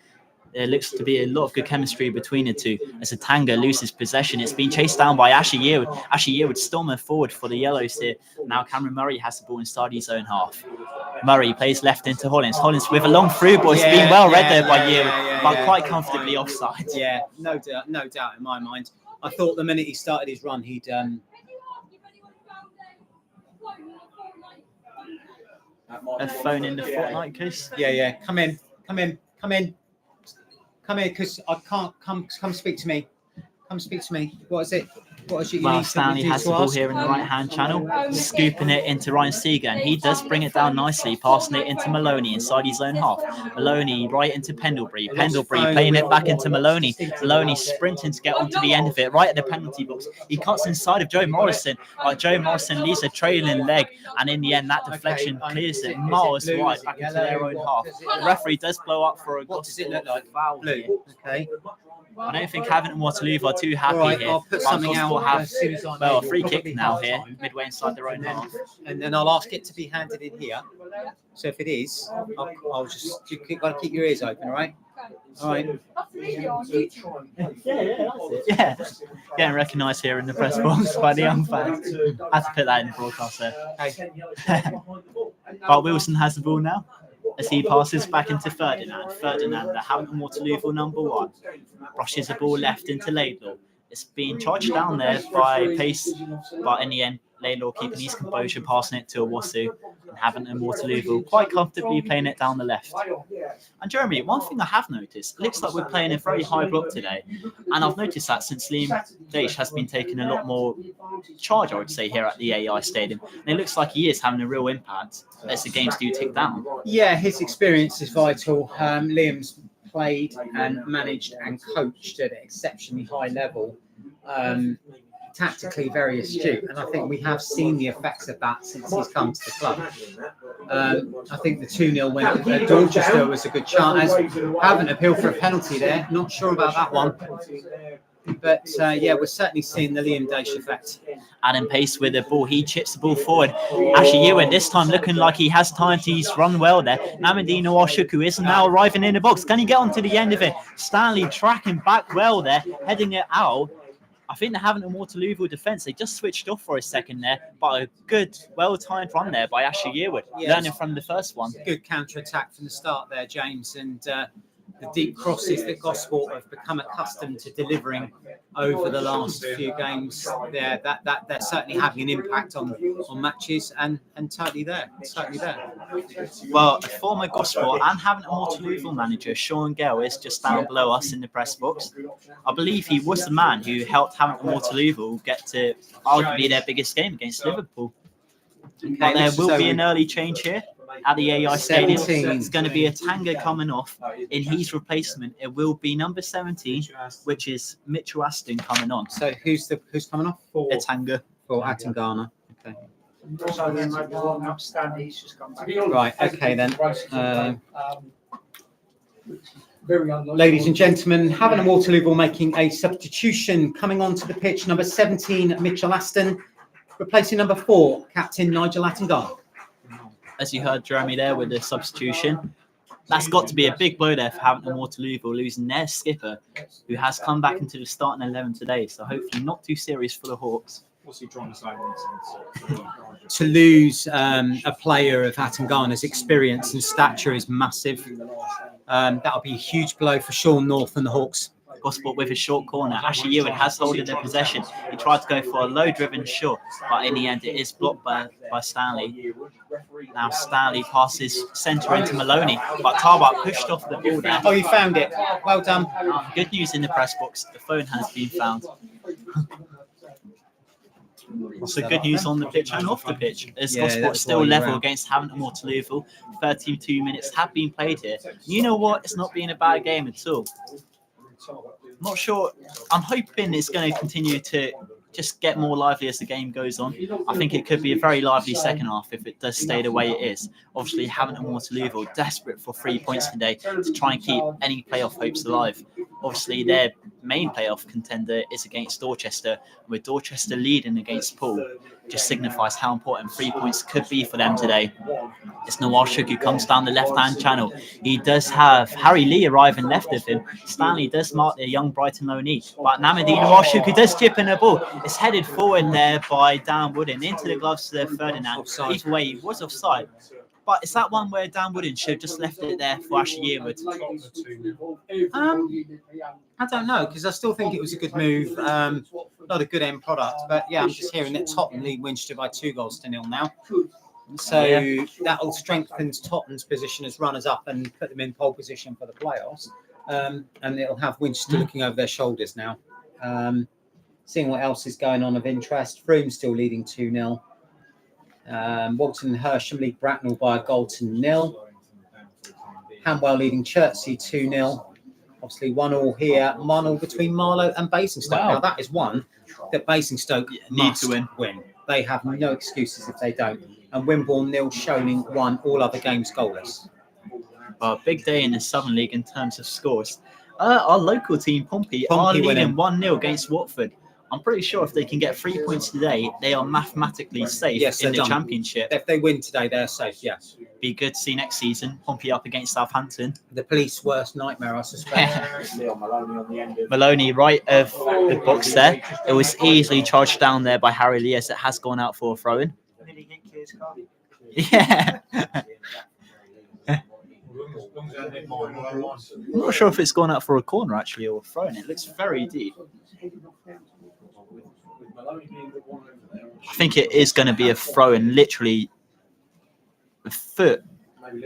Speaker 2: There looks to be a lot of good chemistry between the two. As Atanga loses possession, it's been chased down by Ashley Yearwood. Ashley Yearwood storming forward for the Yellows here. Now Cameron Murray has the ball inside his own half. Murray plays left into Hollins. Hollins with a long through ball. It's been well read there by Yearwood, but quite comfortably offside.
Speaker 3: Yeah, no doubt in my mind. I thought the minute he started his run, he'd...
Speaker 2: A phone in the Fortnite case.
Speaker 3: Yeah. Come in, because I can't come speak to me. Come speak to me. What is it? What is it you
Speaker 2: Well,
Speaker 3: need
Speaker 2: Stanley has the ball here in the right-hand channel, scooping it into Ryan Seeger, and he does bring it down nicely, passing it into Maloney inside his own half. Maloney right into Pendlebury. Pendlebury playing it back into Maloney. Maloney sprinting to get onto the end of it, right at the penalty box. He cuts inside of Joe Morrison, but Joe Morrison leaves a trailing leg, and in the end, that deflection clears it miles wide back into their own half. The referee does blow up for a Gosport foul here.
Speaker 3: Okay.
Speaker 2: I don't think Havant and Waterloovile are too happy
Speaker 3: Right,
Speaker 2: here.
Speaker 3: I'll put something out
Speaker 2: Have a free kick now here, midway inside their own half.
Speaker 3: And then I'll ask it to be handed in here. So if it is, I'll just got to keep your ears open, all right? All right.
Speaker 2: Yeah. Getting recognised here in the press box by the young fans. I had to put that in the broadcast there.
Speaker 3: Okay.
Speaker 2: But Wilson has the ball now, as he passes back into Ferdinand. Ferdinand, the Havant and Waterloovile number 1, brushes the ball left into Laidlaw. It's being charged down there by Pace, but in the end, Laidlaw keeping his composure, passing it to Owusu, and Havant and Waterloovile quite comfortably playing it down the left. And Jeremy, one thing I have noticed, it looks like we're playing a very high block today, and I've noticed that since Liam Daish has been taking a lot more charge, I would say, here at the AEI Stadium, and it looks like he is having a real impact as the games do tick down.
Speaker 3: Yeah, his experience is vital. Liam's played and managed and coached at an exceptionally high level. Tactically very astute, and I think we have seen the effects of that since he's come to the club. I think the 2-0 win at Dorchester was a good chance. Haven't appealed for a penalty there, not sure about that one. But yeah, we're certainly seeing the Liam Daish effect.
Speaker 2: Adam Pace with the ball, he chips the ball forward. Ashley Yearwood this time looking like he has time to run well there. Namadi Nawashuku is now arriving in the box. Can he get onto the end of it? Stanley tracking back well there, heading it out. I think the Havant and Waterloovile defence, they just switched off for a second there, but a good, well-timed run there by Ashley Yearwood, learning from the first one.
Speaker 3: Good counter-attack from the start there, James, and the deep crosses that Gosport have become accustomed to delivering over the last few games. They're certainly having an impact on matches, and totally there.
Speaker 2: Well, a former Gosport and Havant and Waterloovile manager, Sean Gale, is just down below us in the press box. I believe he was the man who helped Havant and Waterloovile get to arguably their biggest game against Liverpool. But there will be an early change here at the AI Stadium.
Speaker 3: 17.
Speaker 2: It's going to be a Tanga coming off. In his replacement, it will be number 17, which is Mitchell Aston coming on.
Speaker 3: So who's coming off?
Speaker 2: A Tanga.
Speaker 3: For Atangana. Okay.
Speaker 5: Right,
Speaker 3: okay then. Ladies and gentlemen, Havant and Waterlooville making a substitution. Coming onto the pitch, number 17, Mitchell Aston, replacing number 4, Captain Nigel Atangana.
Speaker 2: As you heard Jeremy there with the substitution, that's got to be a big blow there for Havant and Waterlooville, losing their skipper, who has come back into the starting 11 today. So hopefully not too serious for the Hawks.
Speaker 4: What's he trying to say?
Speaker 3: To lose a player of Atangana's experience and stature is massive. That'll be a huge blow for Sean North and the Hawks.
Speaker 2: Gosport with a short corner. Ashley Yearwood has holding the possession. He tried to go for a low-driven shot, but in the end it is blocked by Stanley. Now Stanley passes centre into Maloney, but Tarbach pushed off the ball there.
Speaker 3: Oh, you found it. Well done.
Speaker 2: Good news in the press box. The phone has been found. So good news on the pitch and off the pitch. As Gosport still level against Havant and Waterlooville. 32 minutes have been played here. You know what? It's not been a bad game at all. Not sure. I'm hoping it's going to continue to just get more lively as the game goes on. I think it could be a very lively second half if it does stay the way it is. Obviously, Havant and Waterlooville desperate for 3 points today to try and keep any playoff hopes alive. Obviously, their main playoff contender is against Dorchester. With Dorchester leading against Poole, just signifies how important 3 points could be for them today. It's Nawashuk who comes down the left-hand channel. He does have Harry Lee arriving left of him. Stanley does mark the young Brighton loanee, but Namadi Nawashuk who does chip in the ball. It's headed forward there by Dan Wooden into the gloves of Ferdinand. Either way, he was offside. But it's that one where Dan Wooden should have just left it there for Ashley Yearwood.
Speaker 3: I don't know, because I still think it was a good move. Not a good end product, but yeah, I'm just hearing that Tottenham lead Winchester by 2-0 now. So that'll strengthen Tottenham's position as runners-up and put them in pole position for the playoffs. And it'll have Winchester looking over their shoulders now. Seeing what else is going on of interest. Froome still leading 2-0. Walton and Hersham lead Bracknell by a goal to 0. Hanwell leading Chertsey 2-0. Obviously 1-1 here. 1-1 between Marlow and Basingstoke. Wow. Now that is one that Basingstoke need to win. They have no excuses if they don't. And Wimborne 0, Sholing 1, all other games goalless.
Speaker 2: Well, big day in the Southern League in terms of scores. Our local team, Pompey are leading 1-0 against Watford. I'm pretty sure if they can get 3 points today, they are mathematically safe in the championship.
Speaker 3: If they win today, they're safe, yes.
Speaker 2: Be good to see next season, Pompey up against Southampton.
Speaker 3: The police's worst nightmare, I suspect.
Speaker 2: Maloney right of the box there. It was easily charged down there by Harry Lee as it has gone out for a throw-in. Yeah. I'm not sure if it's gone out for a corner actually or a throw-in. It looks very deep. I think it is going to be a throw in literally a foot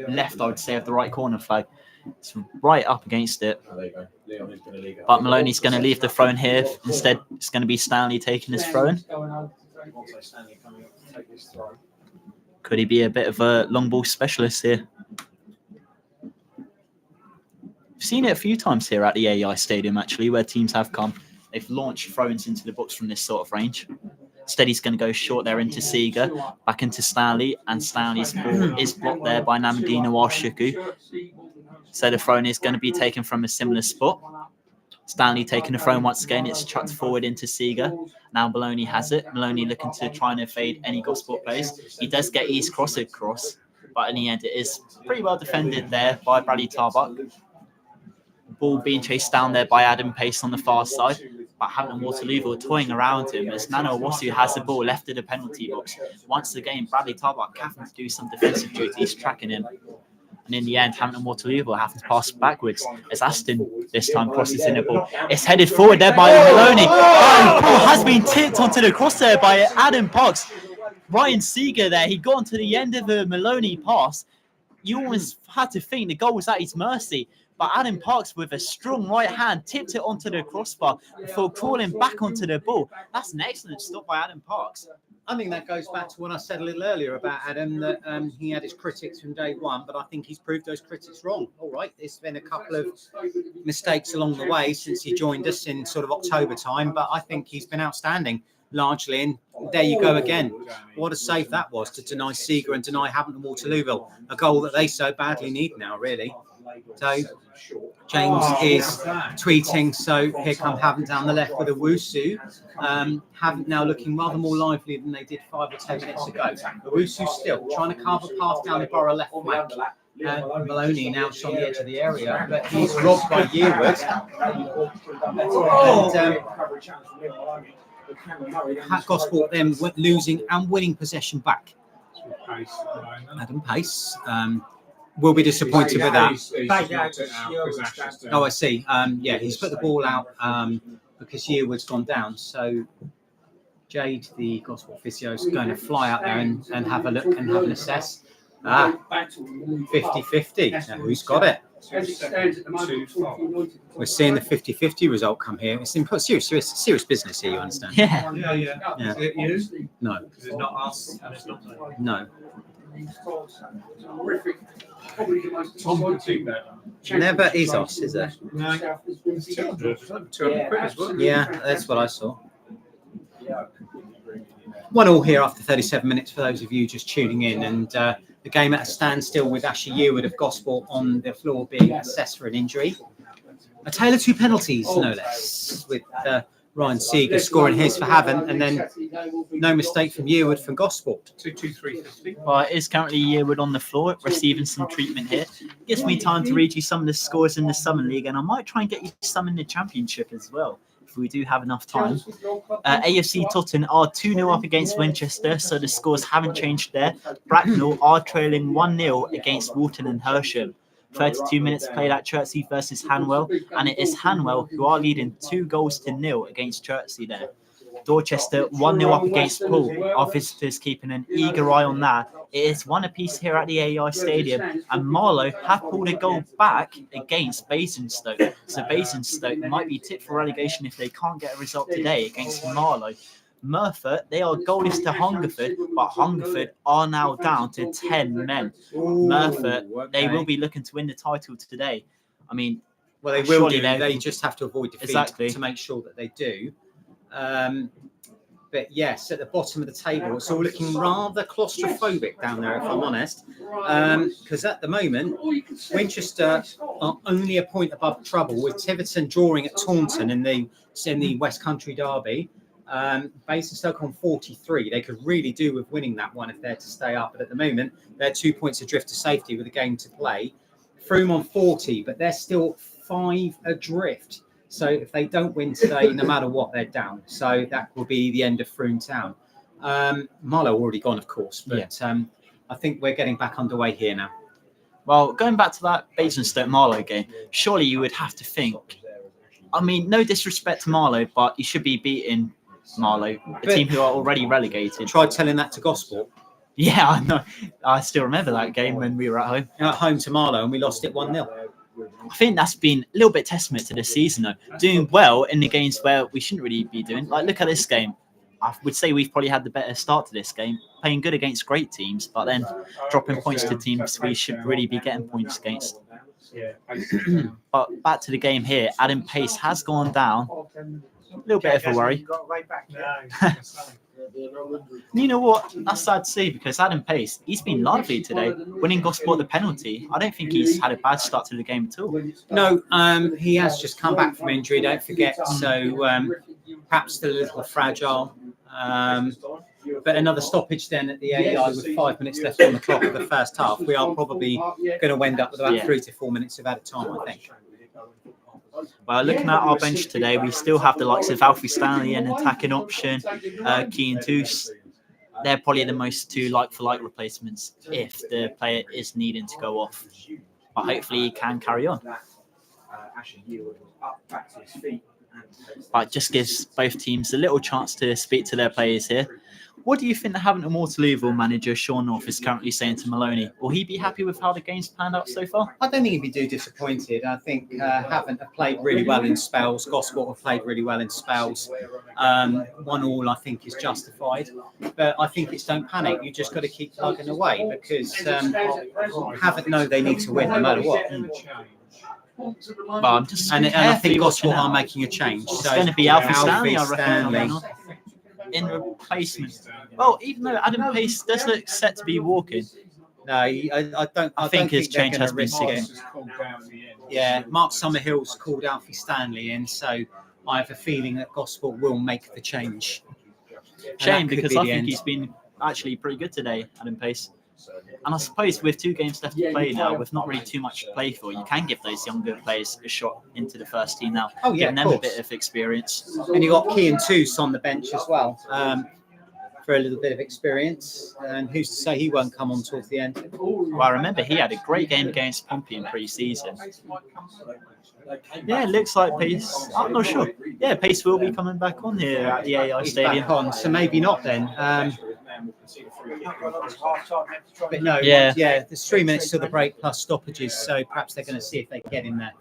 Speaker 2: left, I would say, of the right corner flag. It's right up against it. But Maloney's going to leave the throw in here. Instead, it's going to be Stanley taking his throw in. Could he be a bit of a long ball specialist here? I've seen it a few times here at the AI Stadium, actually, where teams have come. They've launched throw-ins into the box from this sort of range. Instead, he's going to go short there into Seeger, back into Stanley, and Stanley's ball is blocked there by Namadina Warshuku. So the throw-in is going to be taken from a similar spot. Stanley taking the throw-in once again. It's chucked forward into Seeger. Now Maloney has it. Maloney looking to try and evade any Gosport plays. He does get East Cross across, but in the end, it is pretty well defended there by Bradley Tarbuck. Ball being chased down there by Adam Pace on the far side. but Havant and Waterloovile toying around him as Nano Owosu has the ball left of the penalty box. Once again, Bradley Tarbach having to do some defensive duties, tracking him. And in the end, Havant and Waterloovile have to pass backwards as Aston this time crosses in the ball. It's headed forward there by Maloney. Oh, the ball has been tipped onto the cross there by Adam Parks. Ryan Seeger there, he got onto the end of the Maloney pass. You almost had to think the goal was at his mercy. But Adam Parks, with a strong right hand, tipped it onto the crossbar before crawling back onto the ball. That's an excellent stop by Adam Parks.
Speaker 3: I think that goes back to what I said a little earlier about Adam, that he had his critics from day one, but I think he's proved those critics wrong. All right, there's been a couple of mistakes along the way since he joined us in sort of October time, but I think he's been outstanding largely. And there you go again. What a save that was to deny Seeger and deny Havant and Waterlooville, a goal that they so badly need now, really. So James is tweeting, so here come Havant down the left with a Owusu. Havant now looking rather more lively than they did 5 or 10 minutes ago. Owusu still trying to carve a path down the Borough left flank. Maloney now on the edge of the area, but he's robbed by Yearwood. And Gosport then losing and winning possession back. Adam Pace will be disappointed with that. Oh, I see. Yeah, he's put the ball out because Yearwood's gone down. So Jade, the Gosport physio, is going to fly out there and have a look and have an assess. 50-50. Now, who's got it? We're seeing the 50-50 result come here. It's in serious business here, you understand?
Speaker 2: Yeah.
Speaker 4: Is it you?
Speaker 3: No.
Speaker 4: Because it's not us and it's not them.
Speaker 3: No.
Speaker 4: Never
Speaker 3: is us, is it?
Speaker 4: No. 200 quid as well.
Speaker 3: Yeah, that's what I saw. 1-1 here after 37 minutes for those of you just tuning in, and the game at a standstill with Asher Yearwood of Gosport on the floor being assessed for an injury. A tale of 2 penalties, no less, with Ryan Seeger scoring his for Havant, and then no mistake from Yearwood from Gosport.
Speaker 4: 2-2-3-50.
Speaker 2: Well, it is currently Yearwood on the floor, receiving some treatment here. Gives me time to read you some of the scores in the Summer League, and I might try and get you some in the Championship as well, if we do have enough time. AFC Totton are 2-0 up against Winchester, so the scores haven't changed there. Bracknell are trailing 1-0 against Walton and Hersham. 32 minutes played at Chertsey versus Hanwell, and it is Hanwell who are leading 2-0 against Chertsey there. Dorchester 1-0 up against Poole. Our visitors keeping an eager eye on that. It is 1 apiece here at the AI Stadium, and Marlow have pulled a goal back against Basingstoke. So Basingstoke might be tipped for relegation if they can't get a result today against Marlow. Merthyr, they are goalless to Hungerford, but Hungerford are now down to 10 men. Merthyr, they will be looking to win the title today. I mean,
Speaker 3: well, they will do. They just have to avoid defeat to make sure that they do. But yes, at the bottom of the table, it's all looking rather claustrophobic down there, if I'm honest. Because at the moment, Winchester are only a point above trouble, with Tiverton drawing at Taunton in the West Country derby. Basingstoke on 43. They could really do with winning that one if they're to stay up. But at the moment, they're 2 points adrift to safety with a game to play. Frome on 40, but they're still 5 adrift. So if they don't win today, no matter what, they're down. So that will be the end of Frome Town. Marlow already gone, of course, but I think we're getting back underway here now.
Speaker 2: Well, going back to that Basingstoke Marlow game, surely you would have to think. I mean, no disrespect to Marlow, but you should be beating Marlow, a team who are already relegated.
Speaker 3: Tried telling that to Gosport.
Speaker 2: Yeah, I know. I still remember that game when we were at home.
Speaker 3: At home to Marlow, and we lost it 1-0.
Speaker 2: I think that's been a little bit testament to this season, though. Doing well in the games where we shouldn't really be doing. Like, look at this game. I would say we've probably had the better start to this game, playing good against great teams, but then dropping points to teams we should really be getting points against. But back to the game here, Adam Pace has gone down. A little bit of a worry. You know what? That's sad to see, because Adam Pace, he's been lively today, winning Gosport the penalty. I don't think he's had a bad start to the game at all.
Speaker 3: No, he has just come back from injury, don't forget. So perhaps still a little fragile. But another stoppage then at the AI with 5 minutes left on the clock of the first half. We are probably going to end up with about 3 to 4 minutes of added time, I think.
Speaker 2: Well, looking at our bench today, we still have the likes of Alfie Stanley in attacking option, Keane Toos. They're probably the most two like-for-like replacements if the player is needing to go off. But hopefully he can carry on. But it just gives both teams a little chance to speak to their players here. What do you think the Havant and Waterloovile manager, Sean North, is currently saying to Maloney? Will he be happy with how the game's panned out so far?
Speaker 3: I don't think he'd be too disappointed. I think Havant have played really well in spells. Gosport have played really well in spells. 1-1, I think, is justified. But I think it's don't panic. You just got to keep plugging away because Havant know they need to win no matter what.
Speaker 2: But I'm just
Speaker 3: And I think
Speaker 2: watching
Speaker 3: Gosport are
Speaker 2: out.
Speaker 3: making a change.
Speaker 2: It's
Speaker 3: So,
Speaker 2: going to be Alfie Stanley, I reckon.
Speaker 3: Stanley.
Speaker 2: In replacement. Well, even though Adam Pace does look set to be walking,
Speaker 3: No, I don't. I
Speaker 2: think his
Speaker 3: they're
Speaker 2: change
Speaker 3: gonna
Speaker 2: has been
Speaker 3: risk it.
Speaker 2: sick.
Speaker 3: Yeah, Mark Summerhill's called Alfie Stanley in, so I have a feeling that Gosport will make the change. And
Speaker 2: Shame,
Speaker 3: that could
Speaker 2: because
Speaker 3: be
Speaker 2: I
Speaker 3: the
Speaker 2: think
Speaker 3: end.
Speaker 2: he's been actually pretty good today, Adam Pace. And I suppose with 2 games left to play now, with not really too much to play for, you can give those younger players a shot into the first team now,
Speaker 3: Oh, yeah,
Speaker 2: giving
Speaker 3: of
Speaker 2: them a
Speaker 3: course.
Speaker 2: bit of experience.
Speaker 3: And you got Keane Toos on the bench as well for a little bit of experience. And who's to say he won't come on towards the end?
Speaker 2: Well, I remember he had a great game against Pompey in pre-season. Yeah, it looks like Pace. I'm not sure. Yeah, Pace will be coming back on here at the AI
Speaker 3: He's
Speaker 2: Stadium.
Speaker 3: back on, so maybe not then. But no,
Speaker 2: Yeah.
Speaker 3: there's 3 minutes till the break plus stoppages, so perhaps they're going to see if they can get in there.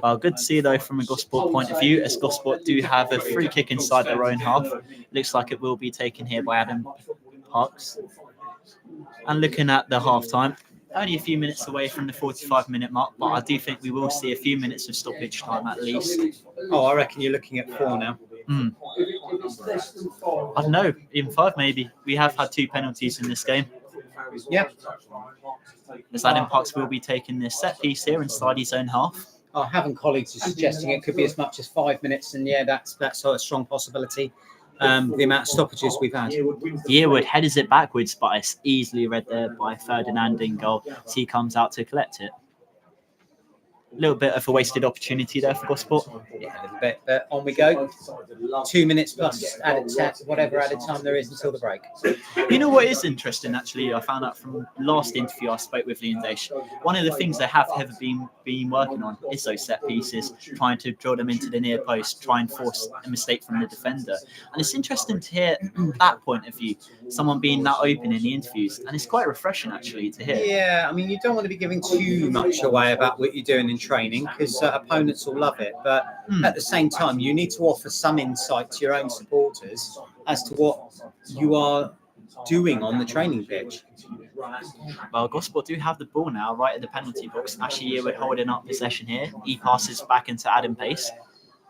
Speaker 2: Well, good to see though from a Gosport point of view, as Gosport do have a free kick inside their own half. Looks like it will be taken here by Adam Parks. And looking at the half time, only a few minutes away from the 45-minute mark, but I do think we will see a few minutes of stoppage time at least.
Speaker 3: Oh, I reckon you're looking at 4 now.
Speaker 2: I don't know, even 5 maybe. We have had 2 penalties in this game.
Speaker 3: Yeah.
Speaker 2: As Adam Parks will be taking this set piece here inside his own half.
Speaker 3: Our Havant colleagues are suggesting it could be as much as 5 minutes, and yeah, that's a strong possibility. The amount of stoppages we've had.
Speaker 2: Yearwood headers it backwards, but it's easily read there by Ferdinand in goal as he comes out to collect it. A little bit of a wasted opportunity there for Gosport.
Speaker 3: Yeah, a little bit, but on we go. 2 minutes plus whatever added time there is until the break.
Speaker 2: You know what is interesting, actually, I found out from last interview I spoke with Liam Dash. One of the things they have been working on is those set pieces, trying to draw them into the near post, try and force a mistake from the defender. And it's interesting to hear that point of view, someone being that open in the interviews. And it's quite refreshing, actually, to hear.
Speaker 3: Yeah, I mean, you don't want to be giving too much away about what you're doing in training because opponents will love it. But at the same time, you need to offer some insight to your own supporters as to what you are doing on the training pitch.
Speaker 2: Well, Gosport do have the ball now right at the penalty box. Ashley Yearwood holding up possession here. He passes back into Adam Pace.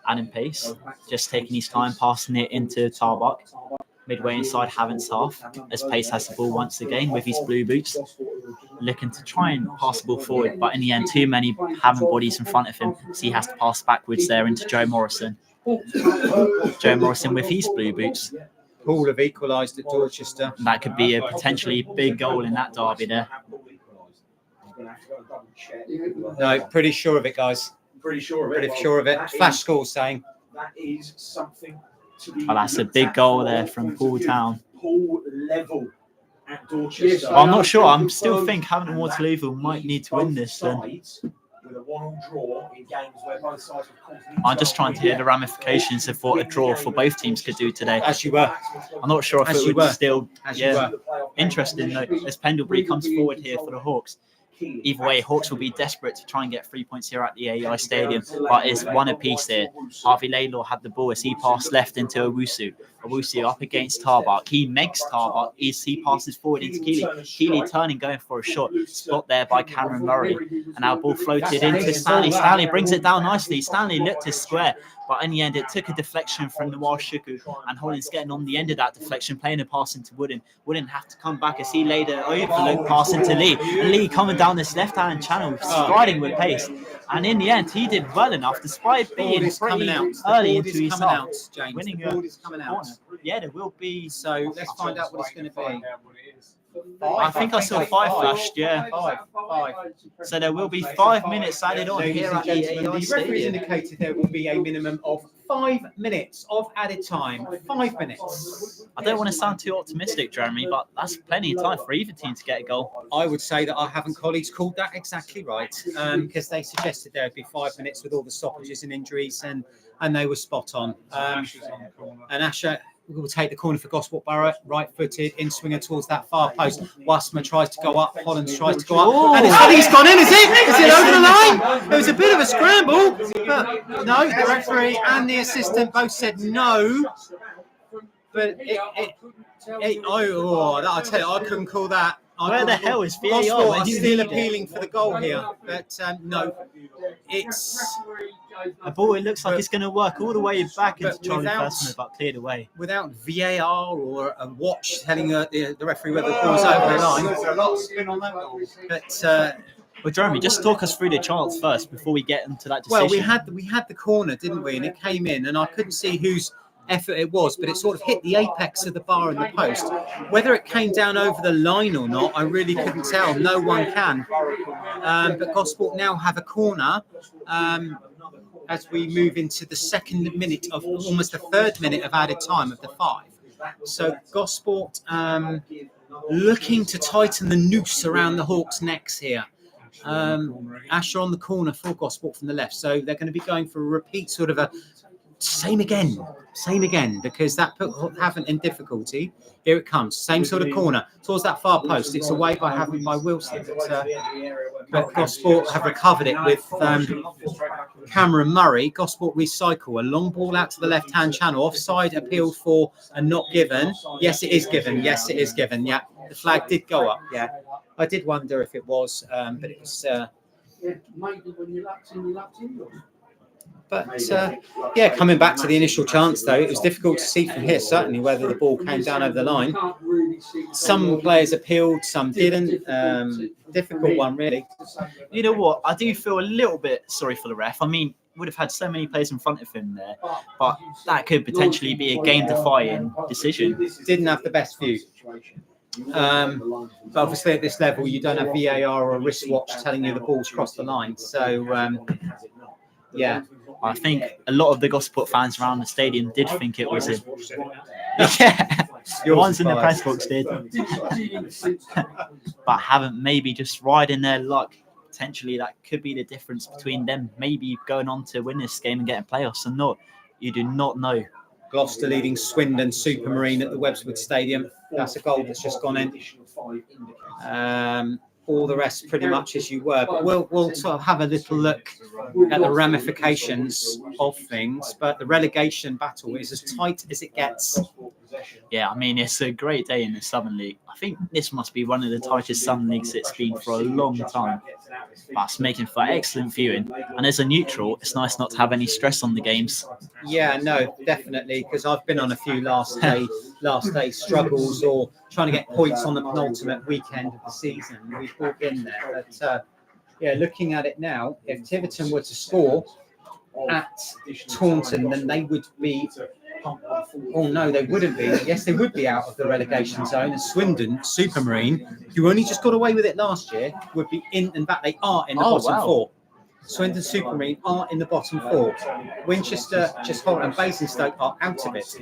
Speaker 2: Adam Pace just taking his time, passing it into Tarbuck. Midway inside Havant's half, as Pace has the ball once again with his blue boots. Looking to try and pass the ball forward, but in the end, too many Havant bodies in front of him, so he has to pass backwards there into Joe Morrison. Joe Morrison with his blue boots.
Speaker 3: Poole have equalised at Dorchester.
Speaker 2: That could be a potentially big goal in that derby there.
Speaker 3: No, pretty sure of it, guys.
Speaker 5: Pretty sure of it.
Speaker 3: Pretty sure of it. Flash score saying.
Speaker 5: That is something to be.
Speaker 2: Oh, that's a big goal there from Poole Town.
Speaker 5: Pool level at Dorchester.
Speaker 2: I'm not sure. I'm still think Havant and Waterlooville might need to win this then.
Speaker 5: With a 1-1 draw in games where both sides have caused
Speaker 2: I'm just trying to hear the ramifications of what a draw for both teams could do today.
Speaker 3: As you were.
Speaker 2: I'm not sure if
Speaker 3: As
Speaker 2: it
Speaker 3: you
Speaker 2: would
Speaker 3: were.
Speaker 2: still.
Speaker 3: As you were.
Speaker 2: Interesting though, as Pendlebury comes forward here for the Hawks. Either way, Hawks will be desperate to try and get 3 points here at the AI Stadium, but it's one apiece here. Harvey Laylor had the ball as he passed left into Owusu. Owusu up against Tarbuck. He makes Tarbuck as he passes forward into Keeley. Keeley turning, going for a shot. Spot there by Cameron Murray. And our ball floated into Stanley. Stanley brings it down nicely. Stanley looked to square, But in the end, it took a deflection from Noir Shuku, and Hollins getting on the end of that deflection, playing a pass into Wooden. Wooden have to come back as he laid an overlook pass into Lee. And Lee coming down this left-hand channel, striding with pace. And in the end, he did well enough, despite being pretty early into his half, winning a corner. Yeah, there will be.
Speaker 3: So let's find out what it's going to be.
Speaker 2: I think I saw 5 flashed, yeah.
Speaker 3: 5.
Speaker 2: So there will be 5 minutes added on
Speaker 3: Ladies
Speaker 2: here
Speaker 3: and
Speaker 2: at the
Speaker 3: gentlemen,
Speaker 2: AI
Speaker 3: the referee's
Speaker 2: Stadium.
Speaker 3: indicated there will be a minimum of 5 minutes of added time. 5 minutes.
Speaker 2: I don't want to sound too optimistic, Jeremy, but that's plenty of time for either team to get a goal.
Speaker 3: I would say that our Havant colleagues called that exactly right, because they suggested there would be 5 minutes with all the stoppages and injuries, and they were spot on. And Asher will take the corner for Gosport Borough, right-footed, in-swinger towards that far post. Wasma tries to go up, Hollands tries to go up, and he's gone in, is it? Is it over the line? There was a bit of a scramble, but no, the referee and the assistant both said no. But I tell you, I couldn't call that.
Speaker 2: Where the hell is VAR?
Speaker 3: Gosport are still appealing for the goal here, but no, it's
Speaker 2: a ball. It looks like it's going to work all the way back into Charlie Personal, but cleared away.
Speaker 3: Without VAR or a watch telling the referee whether the ball's over the line. There's a lot of spin on that goal. But
Speaker 2: well, Jeremy, just talk us through the chance first before we get into that decision.
Speaker 3: Well, we had the corner, didn't we? And it came in, and I couldn't see whose effort it was, but it sort of hit the apex of the bar and the post. Whether it came down over the line or not, I really couldn't tell. No one can. But Gosport now have a corner as we move into the second minute of almost the third minute of added time of the 5. So Gosport looking to tighten the noose around the Hawks' necks here. Asher on the corner for Gosport from the left. So they're going to be going for a repeat sort of a same again, because that put Havant in difficulty. Here it comes, same sort of corner towards that far post. It's away by Havant by Wilson, but Gosport have recovered it with Cameron Murray. Gosport recycle a long ball out to the left-hand channel. Offside appealed for and not given. Yes, it is given. Yes, it is given. Yeah, the flag did go up. Yeah, I did wonder if it was, but it was. But coming back to the initial chance, though, it was difficult to see from here, certainly, whether the ball came down over the line. Some players appealed, some didn't. Difficult one, really.
Speaker 2: You know what? I do feel a little bit sorry for the ref. I mean, would have had so many players in front of him there, but that could potentially be a game-defying decision.
Speaker 3: Didn't have the best view. But obviously, at this level, you don't have VAR or a wristwatch telling you the ball's crossed the line. So, yeah,
Speaker 2: I think a lot of the Gosport fans around the stadium did think it was it. Yeah, the ones in the press box did. But haven't maybe just riding their luck. Potentially, that could be the difference between them maybe going on to win this game and getting playoffs or not. You do not know.
Speaker 3: Gloucester leading Swindon Supermarine at the Webswood Stadium. That's a goal that's just gone in. All the rest pretty much as you were, but we'll sort of have a little look at the ramifications of things. But the relegation battle is as tight as it gets.
Speaker 2: Yeah, I mean, it's a great day in the Southern League. I think this must be one of the tightest Southern Leagues it's been for a long time. That's making for excellent viewing. And as a neutral, it's nice not to have any stress on the games.
Speaker 3: Yeah, no, definitely, because I've been on a few last day struggles or trying to get points on the penultimate weekend of the season. We've all been there. But looking at it now, if Tiverton were to score at Taunton, then they would be. Oh no, they wouldn't be. Yes, they would be out of the relegation zone. And Swindon Supermarine, who only just got away with it last year, would be in. In fact, they are in the bottom 4. Swindon Supermarine are in the bottom 4. Winchester, Chisholm, and Basingstoke are out of it.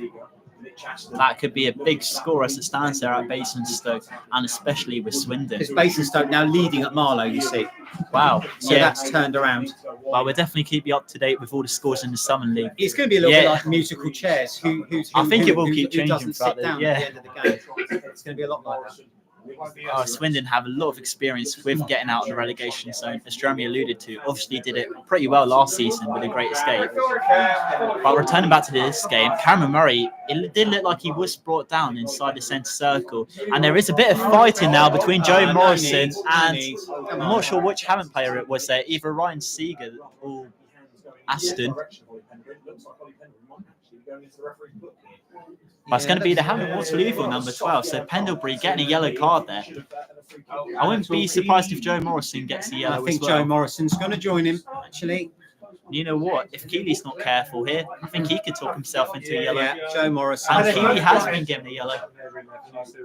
Speaker 2: That could be a big score as it stands there at Basingstoke, and especially with Swindon.
Speaker 3: Because Basingstoke now leading at Marlow, you see.
Speaker 2: Wow.
Speaker 3: So that's turned around.
Speaker 2: Well, we'll definitely keep you up to date with all the scores in the Southern League.
Speaker 3: It's going to be a little bit like musical chairs.
Speaker 2: I think it will keep changing
Speaker 3: doesn't sit
Speaker 2: throughout
Speaker 3: down at the end of the game. It's going to be a lot like that.
Speaker 2: Swindon have a lot of experience with getting out of the relegation zone, as Jeremy alluded to. Obviously did it pretty well last season with a great escape. But returning back to this game, Cameron Murray, it did look like he was brought down inside the centre circle. And there is a bit of fighting now between Joe Morrison and I'm not sure which Havant player it was there, either Ryan Seeger Aston.
Speaker 5: Direction of Ollie Pendlebury. Looks like Ollie Pendlebury might actually be going into the referee's book here.
Speaker 2: But it's going to be the Havant Waterloovile number 12. So Pendlebury getting a yellow card there. I wouldn't be surprised if Joe Morrison gets a yellow
Speaker 3: I think
Speaker 2: as well.
Speaker 3: Joe Morrison's going to join him, actually.
Speaker 2: You know what? If Keely's not careful here, I think he could talk himself into a yellow.
Speaker 3: Yeah, Joe Morrison.
Speaker 2: And Keely has been given a yellow.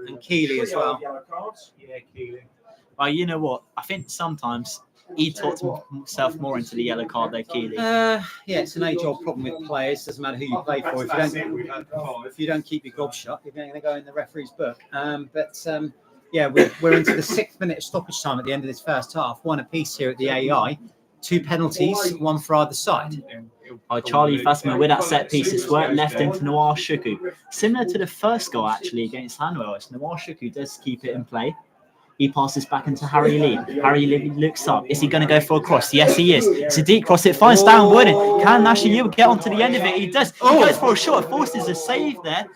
Speaker 3: And Keely as well.
Speaker 5: Yeah, Keely.
Speaker 2: Well, you know what? I think sometimes he talked himself more into the yellow card there, Keely.
Speaker 3: Yeah, it's an age-old problem with players. Doesn't matter who you play for. If you don't keep your gob shut, you're going to go in the referee's book. Yeah, we're into the 6th minute of stoppage time at the end of this first half. One apiece here at the AI. 2 penalties, one for either side.
Speaker 2: Charlie Fasma with that set piece. It's worked left into Noir Shuku. Similar to the first goal actually against Hanwell. It's Noir Shuku does keep it in play. He passes back into Harry Lee. Harry Lee looks up. Is he going to go for a cross? Yes, he is. It's a deep cross. It finds down Wooden. Can Ashley Ewart get onto the end of it? He does. He goes for a shot. Forces a save there.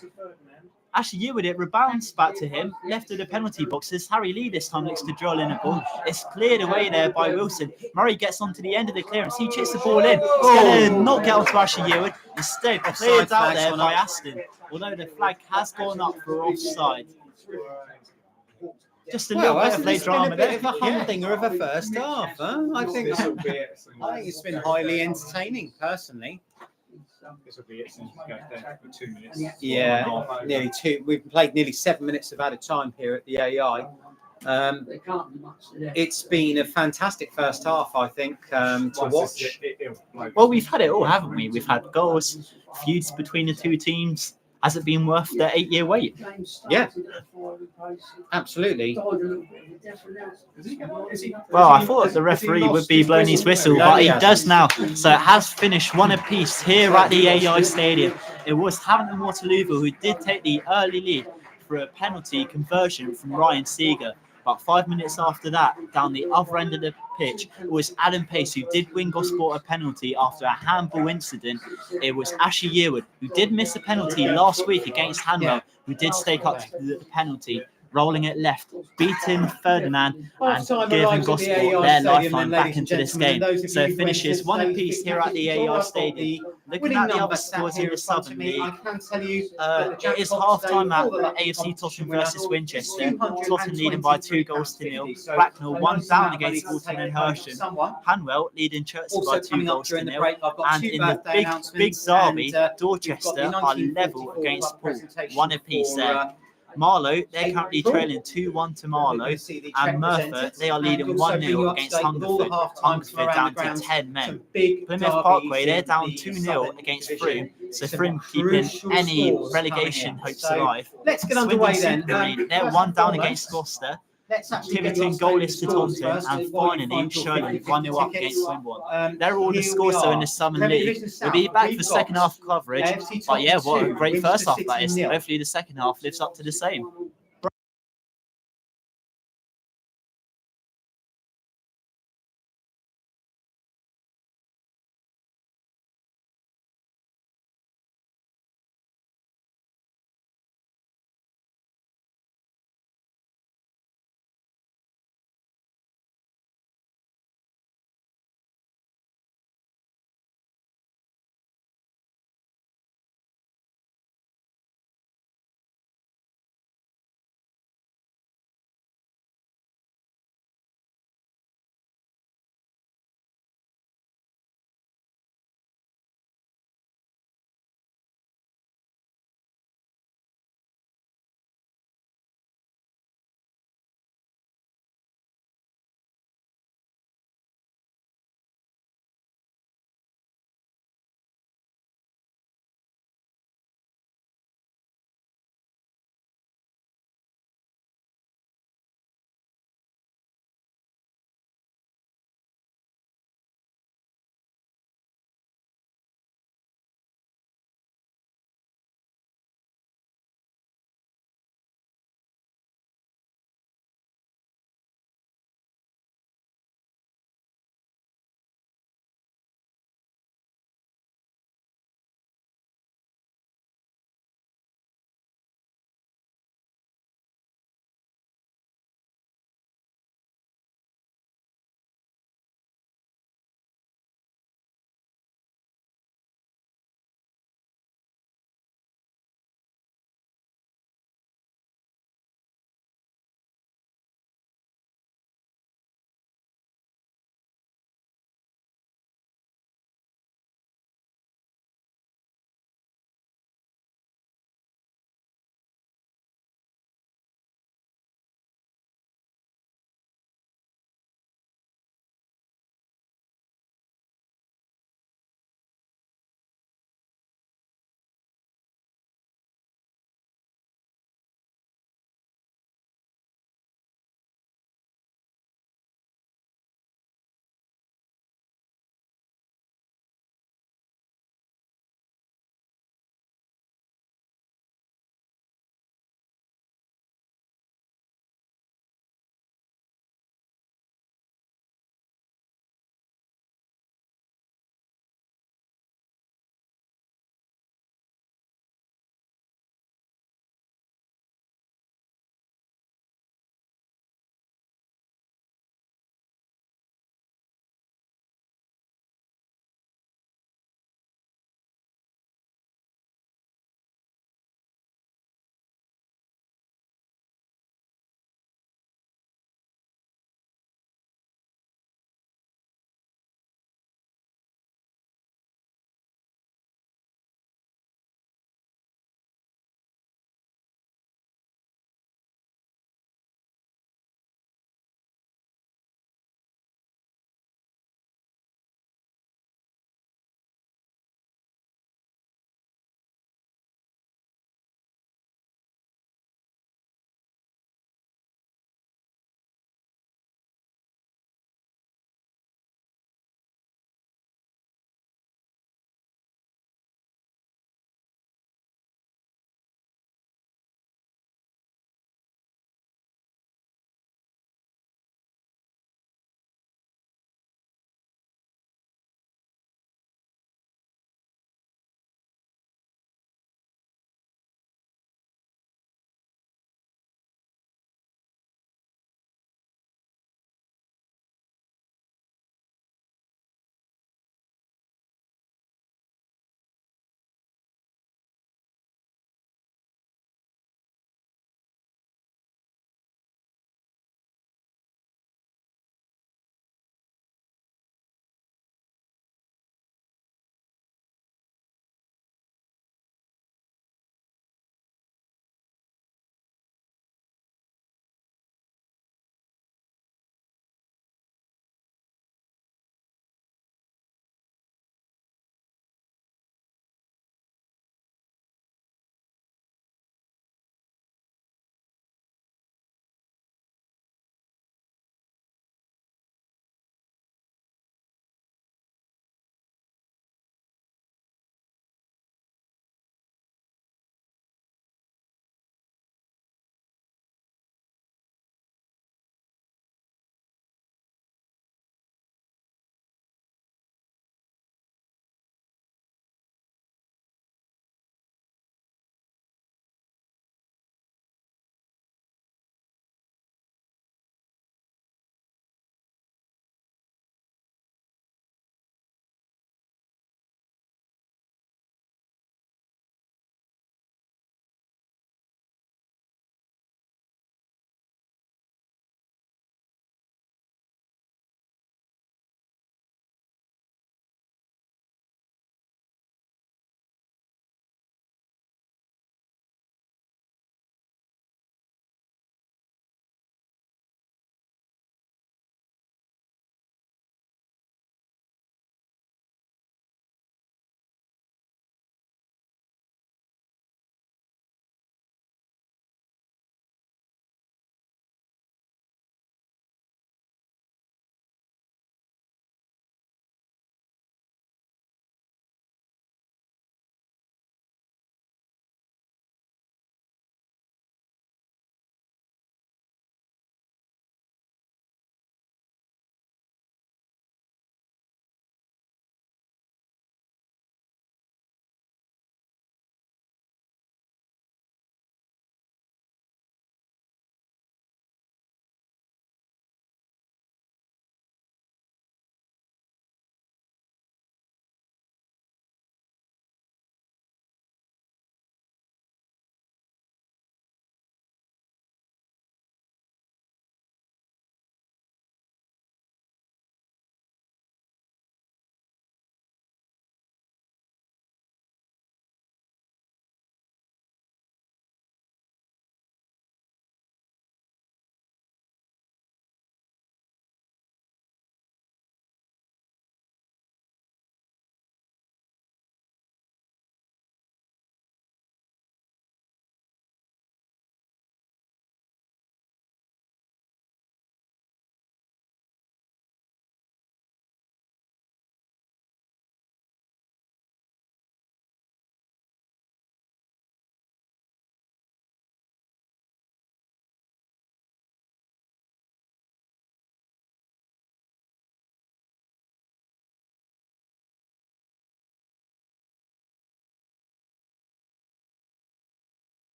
Speaker 2: Ashley Ewart, it rebounds back to him. Left of the penalty boxes. Harry Lee this time looks to drill in a ball. It's cleared away there by Wilson. Murray gets onto the end of the clearance. He chips the ball in. He's going to not get onto Ashley Ewart. Instead, cleared out there by Aston. Although the flag has gone up for offside. Just a little bit of late drama there.
Speaker 3: It's been a bit of a humdinger of a first half. Huh? I think it's been highly entertaining, personally.
Speaker 4: This will be it since we go down for 2 minutes.
Speaker 3: Yeah, nearly 2. We've played nearly 7 minutes of added time here at the AI. It's been a fantastic first half, I think, to watch.
Speaker 2: Well, we've had it all, haven't we? We've had goals, feuds between the two teams. Has it been worth the 8-year wait?
Speaker 3: Yeah, absolutely.
Speaker 2: Well, I thought the referee would be blowing his whistle, but he does now. So it has finished one apiece here at the AI Stadium. It was Havant and Waterlooville who did take the early lead for a penalty conversion from Ryan Seeger. About 5 minutes after that, down the other end of the pitch, it was Adam Pace who did win Gosport a penalty after a handball incident. It was Ashley Yearwood who did miss a penalty last week against Hanwell, who did stake up to the penalty, rolling it left, beating Ferdinand and giving Gosport their lifeline back into this game. So it finishes one apiece here at the AI Stadium. Looking at the other scores in the Southern League, it is half-time at AFC Tottenham versus Winchester. Tottenham leading by 2-0. Bracknell 1 down against Alton and Hersham. Hanwell leading Chertsey by 2-0. And in the big derby, Dorchester are level against Paul, 1 apiece there. Marlow, they're currently trailing 2-1 to Marlow, and Merthyr, they are leading 1-0 against Hungerford. Hungerford down to 10 men. Plymouth Parkway, they're down 2-0 against Frome, so Frome keeping any relegation hopes alive.
Speaker 3: Let's get underway then.
Speaker 2: They're 1 down against Gloucester. Tiverton goalless to Taunton, and finally Shirley 1-0 up against Swinburne. They're all the scores so in the Southern League. We'll be back for second half coverage, but yeah, what a great first half that is. Hopefully the second half lives up to the same.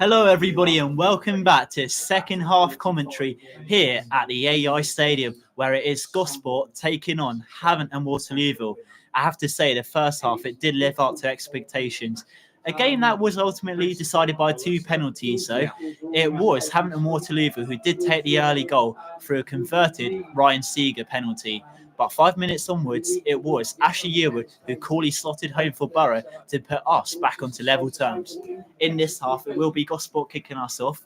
Speaker 2: Hello, everybody, and welcome back to second half commentary here at the AI Stadium, where it is Gosport taking on Havant and Waterloovile. I have to say, the first half, it did live up to expectations. A game that was ultimately decided by 2 penalties, though. It was Havant and Waterloovile who did take the early goal through a converted Ryan Seeger penalty. But 5 minutes onwards, it was Ashley Yearwood who coolly slotted home for Borough to put us back onto level terms. In this half, it will be Gosport kicking us off.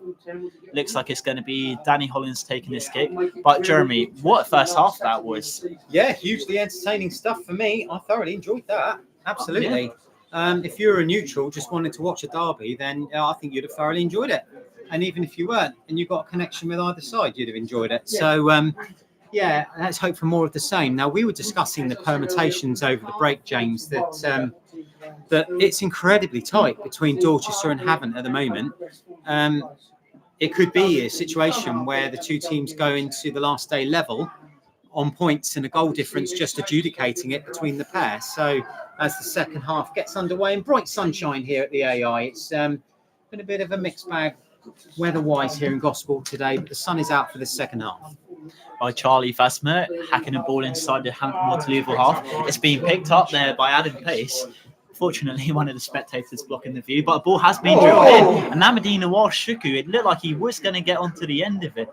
Speaker 2: Looks like it's going to be Danny Hollins taking this kick. But Jeremy, what a first half that was.
Speaker 3: Yeah, hugely entertaining stuff for me. I thoroughly enjoyed that. Absolutely. If you were a neutral, just wanted to watch a derby, then I think you'd have thoroughly enjoyed it. And even if you weren't, and you got a connection with either side, you'd have enjoyed it. So, yeah, let's hope for more of the same. Now, we were discussing the permutations over the break, James, that it's incredibly tight between Dorchester and Havant at the moment. It could be a situation where the 2 teams go into the last day level on points and a goal difference, just adjudicating it between the pair. So as the second half gets underway, and bright sunshine here at the AI, it's been a bit of a mixed bag weather-wise here in Gosport today, but the sun is out for the second half.
Speaker 2: By Charlie Vasmer, hacking a ball inside the Waterloovile half. It's being picked up there by Adam Pace. Fortunately, one of the spectators blocking the view, but a ball has been drilled in. And Namadina Shuku, it looked like he was going to get onto the end of it.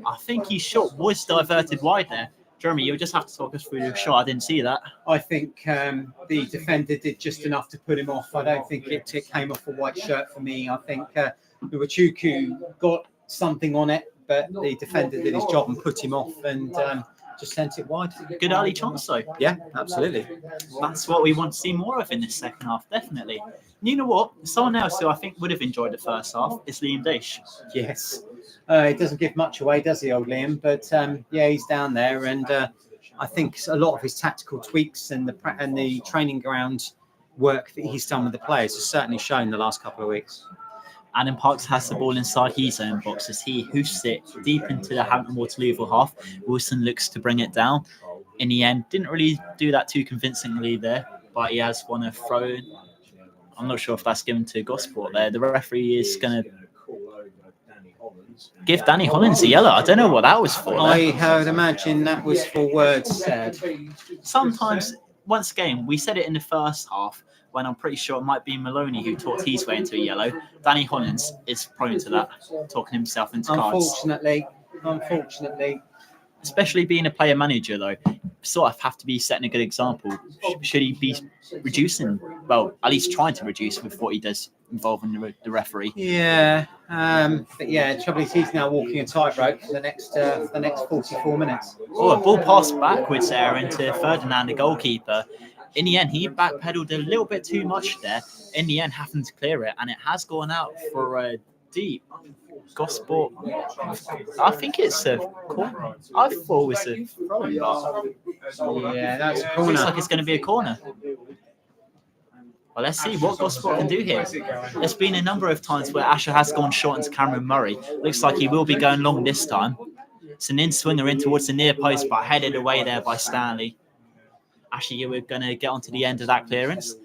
Speaker 2: I think his shot was diverted wide there. Jeremy, you'll just have to talk us through the shot. I didn't see that.
Speaker 3: I think the defender did just enough to put him off. I don't think it came off a white shirt for me. I think Uwachuku got something on it, but the defender did his job and put him off and just sent it wide.
Speaker 2: Good early chance, though.
Speaker 3: Yeah, absolutely.
Speaker 2: That's what we want to see more of in this second half, definitely. And you know what? Someone else who I think would have enjoyed the first half is Liam Dish.
Speaker 3: Yes. It doesn't give much away, does he, old Liam? But yeah, he's down there, and I think a lot of his tactical tweaks and the training ground work that he's done with the players has certainly shown the last couple of weeks.
Speaker 2: Adam Parks has the ball inside his own box as he hoofs it deep into the Hampton Waterlooville half. Wilson looks to bring it down. In the end, didn't really do that too convincingly there, but he has won a throw in. I'm not sure if that's given to Gosport there. The referee is going to give Danny Hollins a yellow. I don't know what that was for.
Speaker 3: I would imagine that was for words said.
Speaker 2: Sometimes, once again, we said it in the first half, when I'm pretty sure it might be Maloney who talked his way into a yellow. Danny Hollins is prone to that, talking himself into cards.
Speaker 3: Unfortunately.
Speaker 2: Especially being a player manager, though, sort of have to be setting a good example. Should he be reducing, well, at least trying to reduce with what he does involving the referee?
Speaker 3: Yeah, but yeah, the trouble is he's now walking a tightrope for the next 44 minutes.
Speaker 2: Oh, a ball passed backwards there into Ferdinand, the goalkeeper. In the end, he backpedaled a little bit too much there. In the end, having to clear it, and it has gone out for a deep Gosport. I think it's a corner. I thought it was a throw.
Speaker 3: Yeah, that's a corner.
Speaker 2: Looks like it's going to be a corner. Well, let's see what Gosport can do here. There's been a number of times where Asher has gone short into Cameron Murray. Looks like he will be going long this time. It's an in-swinger in towards the near post, but headed away there by Stanley. Actually, we're going to get onto the end of that clearance.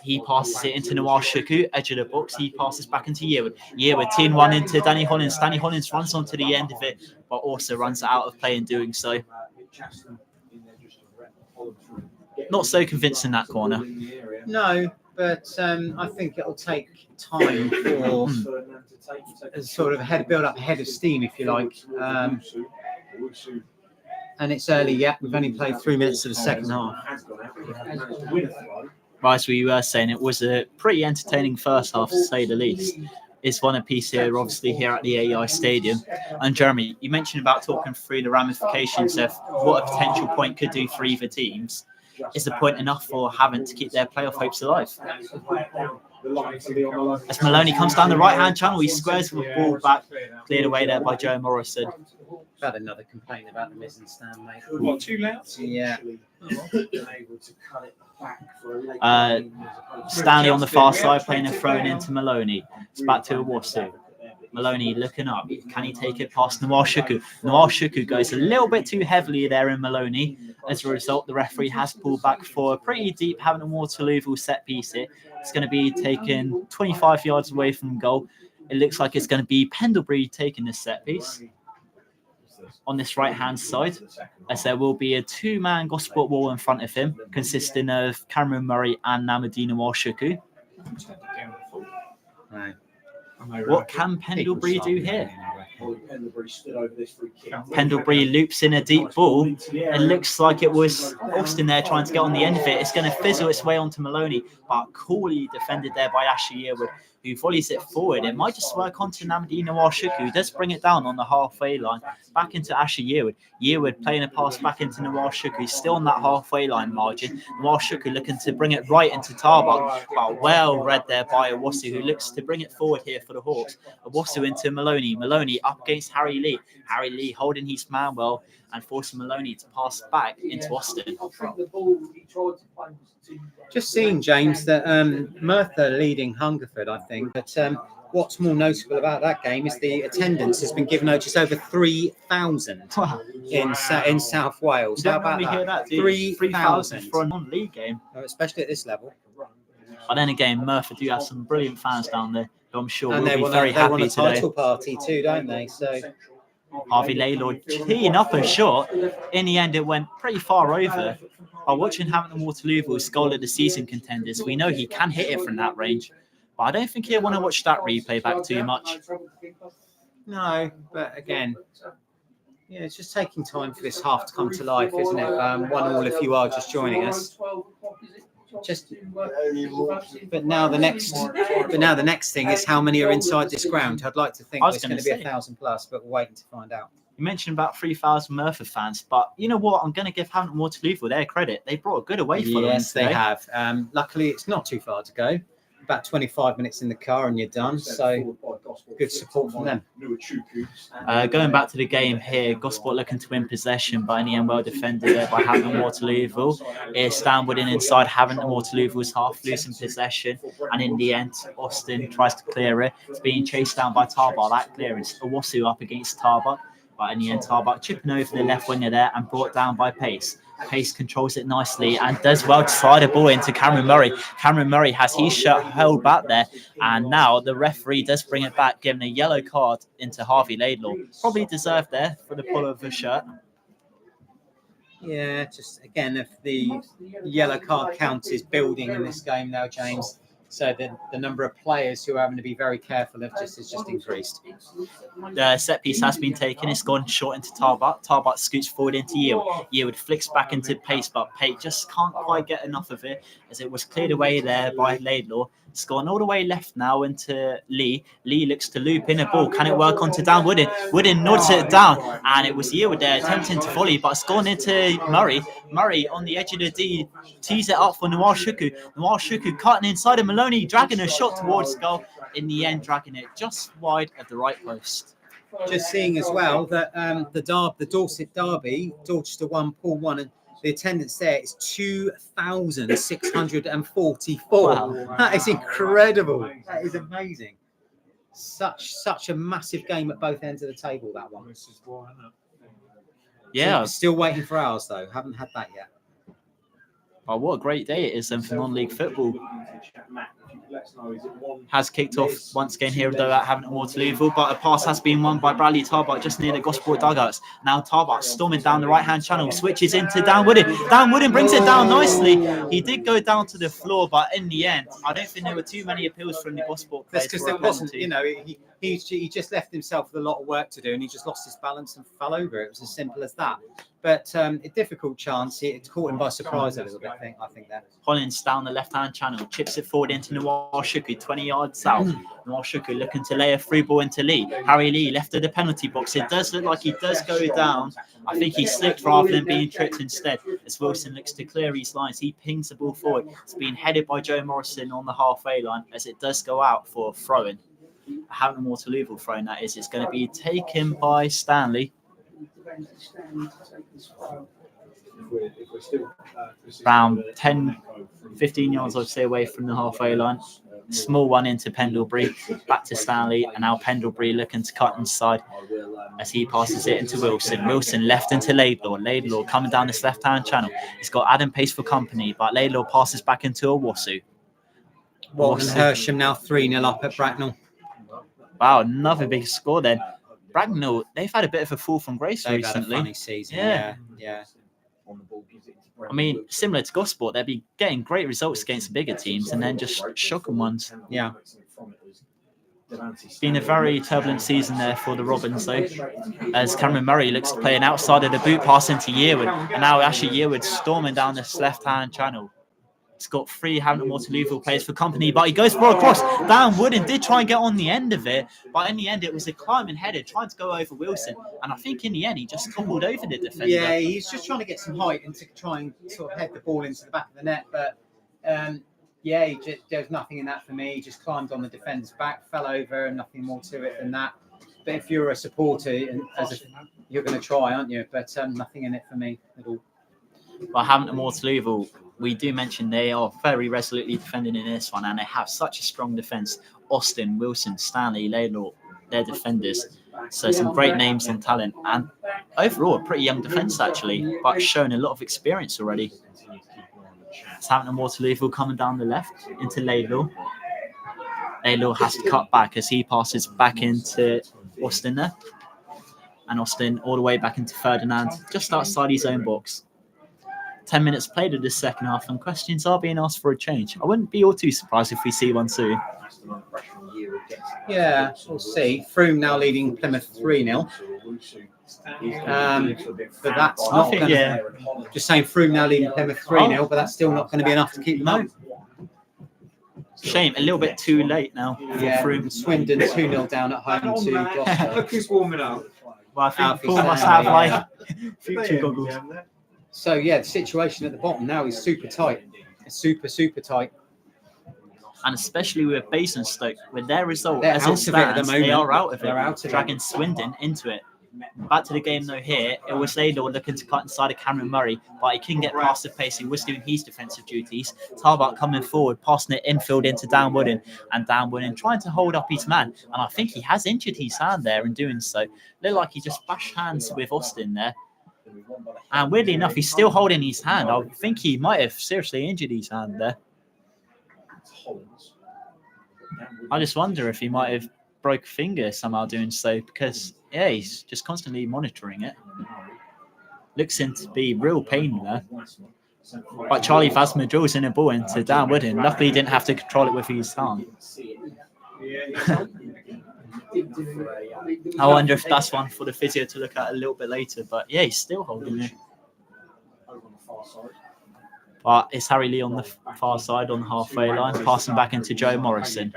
Speaker 2: He passes it into Noir Shuku, edge of the box. He passes back into Yearwood. Yearwood, 10-1 into Danny Hollins. Danny Hollins runs onto the end of it, but also runs out of play in doing so. Not so convincing, that corner.
Speaker 3: No, but I think it'll take time for a sort of build up a head of steam, if you like. And it's early yet. We've only played 3 minutes of the second half.
Speaker 2: Right, as we were saying, it was a pretty entertaining first half, to say the least. It's one apiece here, obviously, here at the AI Stadium. And Jeremy, you mentioned about talking through the ramifications of what a potential point could do for either teams. Is the point enough for Havant to keep their playoff hopes alive? As Maloney comes down the right-hand channel, he squares the ball back, cleared away there by Joe Morrison.
Speaker 3: Had another complaint about the mise en stand, mate.
Speaker 4: What, too loud?
Speaker 3: Yeah.
Speaker 2: Stanley on the far side playing a throw into Maloney. It's back to Iwasu. Maloney looking up. Can he take it past Noir Shuku? Noir Shuku goes a little bit too heavily there in Maloney. As a result, the referee has pulled back for a pretty deep Havant and Waterlooville set piece here. It's going to be taken 25 yards away from goal. It looks like it's going to be Pendlebury taking this set piece on this right-hand side, as there will be a two-man Gosport wall in front of him, consisting of Cameron Murray and Namadina Warshuku.
Speaker 3: Right.
Speaker 2: What can Pendlebury do here?
Speaker 5: Pendlebury stood over this free kick.
Speaker 2: Pendlebury loops in a deep ball. It looks like it was Austin there trying to get on the end of it. It's going to fizzle its way onto Maloney, but coolly defended there by Ashley Yearwood, who volleys it forward. It might just work onto Namadina Warshuku, who does bring it down on the halfway line, back into Ashley Yearwood. Yearwood playing a pass back into Nawashuku. He's still on that halfway line margin. Nawashuku looking to bring it right into Tarbach, but well read there by Owasu, who looks to bring it forward here for the Hawks. Owasu into Maloney. Maloney up against Harry Lee. Harry Lee holding his man well and forcing Maloney to pass back into Austin.
Speaker 3: Just seeing, James, that Merthyr leading Hungerford, I think. But what's more notable about that game is the attendance has been given out just over 3,000 in South Wales.
Speaker 2: You
Speaker 3: How
Speaker 2: don't
Speaker 3: about
Speaker 2: normally hear that, do you?
Speaker 3: 3,000
Speaker 2: for a non-league game.
Speaker 3: Especially at this level.
Speaker 2: But then again, Merthyr do have some brilliant fans down there, who I'm sure
Speaker 3: And
Speaker 2: will
Speaker 3: they
Speaker 2: be
Speaker 3: want
Speaker 2: very
Speaker 3: they want
Speaker 2: happy
Speaker 3: a
Speaker 2: today.
Speaker 3: title party too, don't they? So
Speaker 2: Harvey Laylord teeing up and short. In the end, it went pretty far over. By watching Havant and Waterloovile goal of the season contenders, we know he can hit it from that range. But I don't think he'll want to watch that replay back too much.
Speaker 3: no, but again, yeah, it's just taking time for this half to come to life, isn't it? 1-1 if you are just joining us. But now the next thing is how many are inside this ground. I'd like to think
Speaker 2: I was
Speaker 3: there's going to be 1,000 plus, but we're waiting to find out.
Speaker 2: You mentioned about 3,000 Merthyr fans, but you know what? I'm going to give Havant and Waterlooville their credit. They brought a good away following
Speaker 3: Yes, they
Speaker 2: today.
Speaker 3: have. Luckily, it's not too far to go. About 25 minutes in the car and you're done. So good support from them.
Speaker 2: Going back to the game here, Gosport looking to win possession, but in the end well defended there by Havant and Waterlooville. It's Stanwood in inside Havant and Waterlooville's half, losing possession. And in the end, Austin tries to clear it. It's being chased down by Tarbach. That clearance. Owasu up against Tarbach. But in the end, Tarbach chipping over the left winger there and brought down by Pace. Pace controls it nicely and does well to slide a ball into Cameron Murray. Cameron Murray has his shirt held back there, and now the referee does bring it back, giving a yellow card into Harvey Laidlaw. Probably deserved there for the pull of the shirt.
Speaker 3: Yeah, just again, if the yellow card count is building in this game now, James. So the number of players who are having to be very careful has just increased.
Speaker 2: The set piece has been taken. It's gone short into Tarbach. Tarbach scoots forward into Yearwood. Yearwood flicks back into Pace, but Pace just can't quite get enough of it as it was cleared away there by Laidlaw. It's gone all the way left now into Lee. Lee looks to loop in a ball. Can it work onto Dan Wooden? Wooden nods it down, and it was Yearwood there attempting to volley, but it's gone into Murray. Murray on the edge of the D tees it up for Nawashuku. Nawashuku cutting inside of Maloney, dragging a shot towards goal. In the end, dragging it just wide of the right post.
Speaker 3: Just seeing as well that the Dorset Derby, Dorchester 1, Paul 1, and the attendance there is 2,644.
Speaker 2: Wow.
Speaker 3: That is incredible. That is amazing. Such a massive game at both ends of the table, that one.
Speaker 2: Yeah.
Speaker 3: Still waiting for ours, though. Haven't had that yet.
Speaker 2: Oh, what a great day it is then for non-league football. Has kicked off once again here though at Havant and Waterlooville, but a pass has been won by Bradley Tarbach just near the Gosport dugouts. Now Tarbach storming down the right-hand channel, switches into Dan Wooden. Dan Wooden brings it down nicely. He did go down to the floor, but in the end, I don't think there were too many appeals from the Gosport players.
Speaker 3: That's because there wasn't, he just left himself with a lot of work to do and he just lost his balance and fell over. It was as simple as that. But a difficult chance. It caught him by surprise a little bit, I think that.
Speaker 2: Hollins down the left-hand channel, chips it forward into Nawashuku, 20 yards south. Nawashuku looking to lay a through ball into Lee. Harry Lee left of the penalty box. It does look like he does go down. I think he slipped rather than being tripped instead. As Wilson looks to clear his lines, he pings the ball forward. It's being headed by Joe Morrison on the halfway line as it does go out for a throw-in. Havant and Waterlooville throwing that is. It's going to be taken by Stanley. Around 10, 15 yards, I'd say, away from the halfway line. Small one into Pendlebury, back to Stanley, and now Pendlebury looking to cut inside as he passes it into Wilson. Wilson left into Laidlaw. Laidlaw coming down this left-hand channel. He's got Adam Pace for company, but Laidlaw passes back into Owasu.
Speaker 3: Walton Hersham now 3-0 up at Bracknell.
Speaker 2: Wow, another big score then. Bracknell, they've had a bit of a fall from grace
Speaker 3: They've
Speaker 2: recently.
Speaker 3: had a funny season.
Speaker 2: Yeah.
Speaker 3: Yeah.
Speaker 2: I mean, similar to Gosport, they'll be getting great results against the bigger teams and then just shocking ones.
Speaker 3: Yeah.
Speaker 2: Been a very turbulent season there for the Robins, though, as Cameron Murray looks to play an outside of the boot pass into Yearwood, and now actually Yearwood storming down this left-hand channel. It's got 3 Havant and Waterloovile players for company, but he goes for a cross. Dan Wooden did try and get on the end of it, but in the end it was a climbing header trying to go over Wilson, and I think in the end he just toppled over the defender.
Speaker 3: Yeah, he's just trying to get some height and to try and sort of head the ball into the back of the net, but there's nothing in that for me. He just climbed on the defender's back, fell over, and nothing more to it than that. But if you're a supporter, you're going to try, aren't you? But nothing in it for me at all.
Speaker 2: Well, Havant and Waterlooville, we do mention they are very resolutely defending in this one, and they have such a strong defence. Austin, Wilson, Stanley, Laidlaw, they're defenders. So some great names and talent, and overall a pretty young defence actually, but showing a lot of experience already. It's Havant and Waterlooville coming down the left into Laidlaw. Laidlaw has to cut back as he passes back into Austin there. And Austin all the way back into Ferdinand, just outside his own box. 10 minutes played of this second half, and questions are being asked for a change. I wouldn't be all too surprised if we see one soon.
Speaker 3: Yeah, we'll see. Froome now leading Plymouth 3-0. But that's not going to... Just saying Froome now leading Plymouth 3-0, but that's still not going to be enough to keep them up.
Speaker 2: Shame, a little bit too late now.
Speaker 3: Yeah, Froome. Swindon 2-0 down at home to Gloucester.
Speaker 4: Look who's warming up.
Speaker 2: Well, I think Paul must have like future goggles.
Speaker 3: So, yeah, the situation at the bottom now is super tight. It's super, super tight.
Speaker 2: And especially with Basingstoke, with their result
Speaker 3: They're
Speaker 2: as
Speaker 3: out
Speaker 2: it
Speaker 3: of it
Speaker 2: stands,
Speaker 3: at the moment.
Speaker 2: they are out of it.
Speaker 3: They're out of
Speaker 2: dragging
Speaker 3: it.
Speaker 2: Swindon into it. Back to the game though here, it was Laidlaw looking to cut inside of Cameron Murray, but he couldn't get past the pace. He was doing his defensive duties. Tarbart coming forward, passing it infield into Dan Wooden, and Dan Wooden trying to hold up his man. And I think he has injured his hand there in doing so. Looked like he just bashed hands with Austin there. And weirdly enough, he's still holding his hand. I think he might have seriously injured his hand there. I just wonder if he might have broke a finger somehow doing so, because yeah, he's just constantly monitoring it. Looks to be real pain there. But Charlie Vasma drills in a ball into Dan Wooden. Luckily, he didn't have to control it with his arm. I wonder if that's one for the physio to look at a little bit later. But yeah, he's still holding it. But it's Harry Lee on the far side on the halfway line, passing back into Joe Morrison.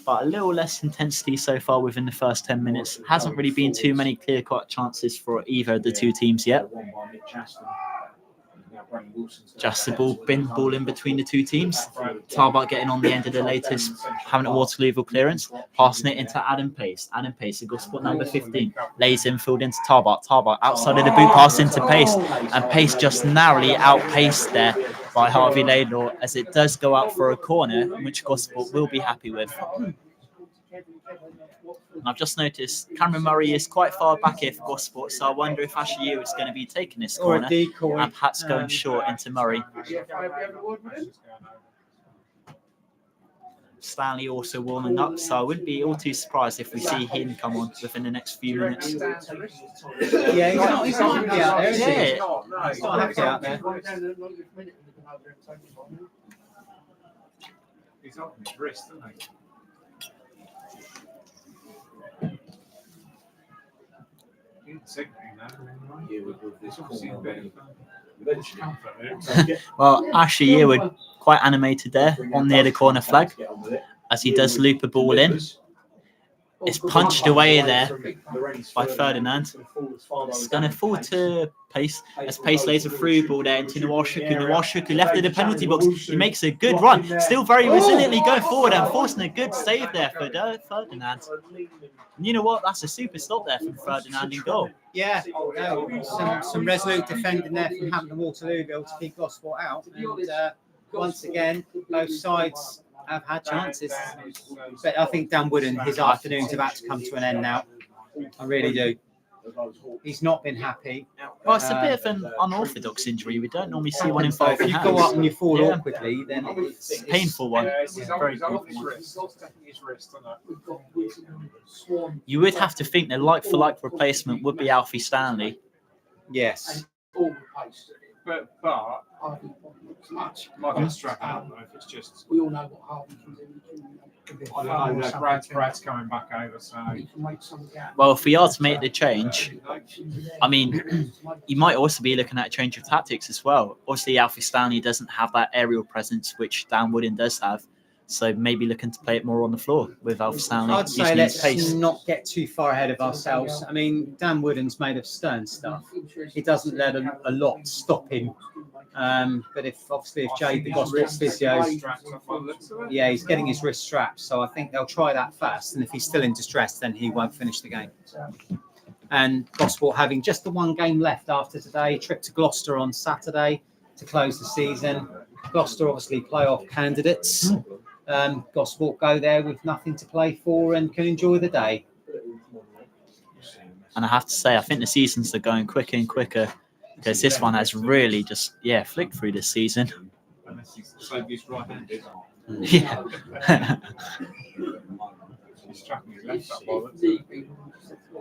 Speaker 2: But a little less intensity so far within the first 10 minutes. Hasn't really been too many clear-cut chances for either of the two teams yet. Just the ball in between the two teams. Tarbart getting on the end of the latest Havant a Waterlooville clearance, passing it into Adam Pace. Adam Pace, the Gosport number 15, lays infield into Tarbart. Tarbart outside of the boot pass into Pace, and Pace just narrowly outpaced there by Harvey Laidlaw as it does go out for a corner, which Gosport will be happy with. And I've just noticed Cameron Murray is quite far back here for Gosport, so I wonder if Ashley Yu is going to be taking this corner and perhaps going short into Murray. Stanley also warming up, so I wouldn't be all too surprised if we see him come on within the next few minutes.
Speaker 3: Yeah, he's not happy out there, is he? He's not happy out there.
Speaker 4: He's up his wrist, isn't he?
Speaker 2: Well, Ashley Yearwood quite animated there on near the corner flag as he does loop a ball in. It's punched away there by Ferdinand. It's going to fall to Pace as Pace lays a through ball there into Nawashuku. Nawashuku left in the penalty box. He makes a good run. Still very resiliently going forward and forcing a good save there for Ferdinand. And you know what? That's a super stop there from Ferdinand in goal.
Speaker 3: Yeah, some resolute defending there from Havant and Waterlooville to keep Gosport out. And once again, both sides have had chances. But I think Dan Wooden, his afternoon's about to come to an end now. I really do. He's not been happy.
Speaker 2: Well, it's a bit of an unorthodox injury. We don't normally see one
Speaker 3: So if
Speaker 2: involving
Speaker 3: you
Speaker 2: hands.
Speaker 3: go up and you fall
Speaker 2: Yeah.
Speaker 3: awkwardly, then it's
Speaker 2: Painful one. Very painful one. You would have to think the like-for-like replacement would be Alfie Stanley.
Speaker 3: Yes.
Speaker 4: But might get strapped out though if it's just.
Speaker 6: We all know what Harvey can do.
Speaker 4: I know that Brad's coming back over, so.
Speaker 2: Well, if we are to make the change, I mean, you might also be looking at a change of tactics as well. Obviously, Alfie Stanley doesn't have that aerial presence which Dan Wooden does have. So maybe looking to play it more on the floor with Alfie Stanley.
Speaker 3: I'd say
Speaker 2: using his
Speaker 3: let's
Speaker 2: pace.
Speaker 3: not get too far ahead of ourselves. I mean, Dan Wooden's made of stern stuff. He doesn't let a lot stop him. But if Jade, the Gospel's physio, yeah, he's getting his wrist strapped. So I think they'll try that first. And if he's still in distress, then he won't finish the game. And Gosport having just the one game left after today, trip to Gloucester on Saturday to close the season. Gloucester obviously playoff candidates. Gosport go there with nothing to play for and can enjoy the day.
Speaker 2: And I have to say, I think the seasons are going quicker and quicker because this one has really just, flicked through this season.
Speaker 4: Unless he's Sobeys right-handed.
Speaker 2: Yeah.
Speaker 4: He's tracking his left up while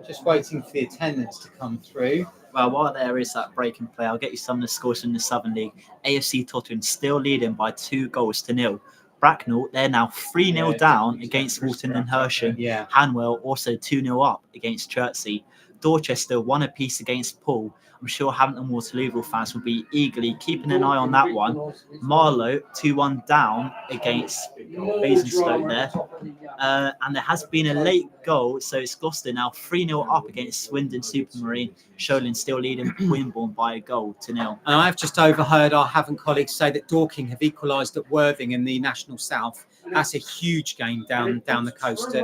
Speaker 3: Just waiting for the attendance to come through.
Speaker 2: Well, while there is that break and play, I'll get you some of the scores in the Southern League. AFC Tottenham still leading by 2-0. Bracknell, they're now 3-0 down against Walton and Hersham.
Speaker 3: Yeah.
Speaker 2: Hanwell also 2-0 up against Chertsey. Dorchester 1 apiece against Poole. I'm sure Havant and Waterloovile fans will be eagerly keeping an eye on that one. Marlow 2-1 down against Basingstoke there. And there has been a late goal, so it's Gloucester now 3-0 up against Swindon Supermarine. Sholing still leading Winbourne by a goal to 0.
Speaker 3: And I've just overheard our Havant colleagues say that Dorking have equalised at Worthing in the National South. That's a huge game down the coast.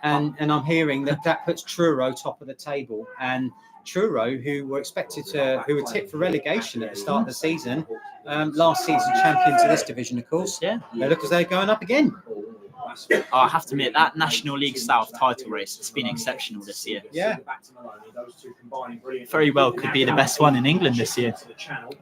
Speaker 3: And I'm hearing that puts Truro top of the table. And Truro, who were tipped for relegation at the start of the season, last season champions of this division, of course.
Speaker 2: Yeah.
Speaker 3: They look as they're going up again.
Speaker 2: I have to admit, that National League South title race has been exceptional this year.
Speaker 3: Yeah.
Speaker 2: Very well could be the best one in England this year.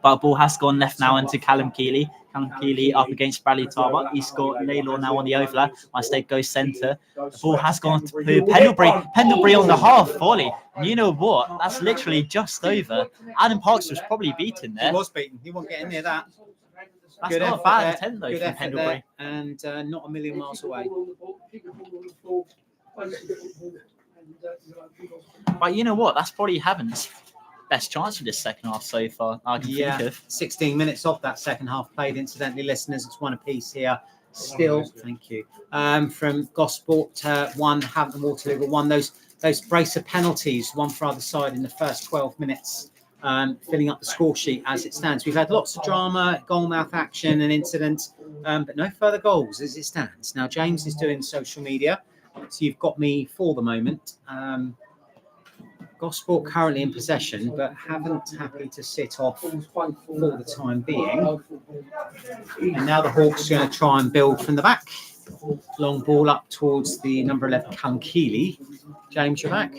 Speaker 2: But the ball has gone left now into Callum Keeley. Callum Keeley up against Bradley Tarbuck. He's got Laylor now on the overlap. My mistake goes centre. The ball has gone to Pendlebury. Pendlebury on the half volley. And you know what? That's literally just over. Adam Parks was probably beaten there.
Speaker 3: He was beaten. He won't get in near that.
Speaker 2: That's
Speaker 3: Good
Speaker 2: not a
Speaker 3: effort
Speaker 2: bad
Speaker 3: there.
Speaker 2: attempt though
Speaker 3: Good
Speaker 2: from
Speaker 3: effort
Speaker 2: Pendlebury.
Speaker 3: there, and not a million miles away.
Speaker 2: But you know what? That's probably Havant's best chance of this second half so far. I can think of.
Speaker 3: 16 minutes off that second half played. Incidentally, listeners, it's one apiece here. Still, thank you. From Gosport, 1, Havant and Waterloovile 1. Those brace of penalties, one for either side in the first 12 minutes. Filling up the score sheet as it stands. We've had lots of drama, goalmouth action and incidents, but no further goals as it stands. Now, James is doing social media, so you've got me for the moment. Gosport currently in possession, but Havant happy to sit off for the time being. And now the Hawks are going to try and build from the back. Long ball up towards the number 11, Callum Keeley. James, you're back.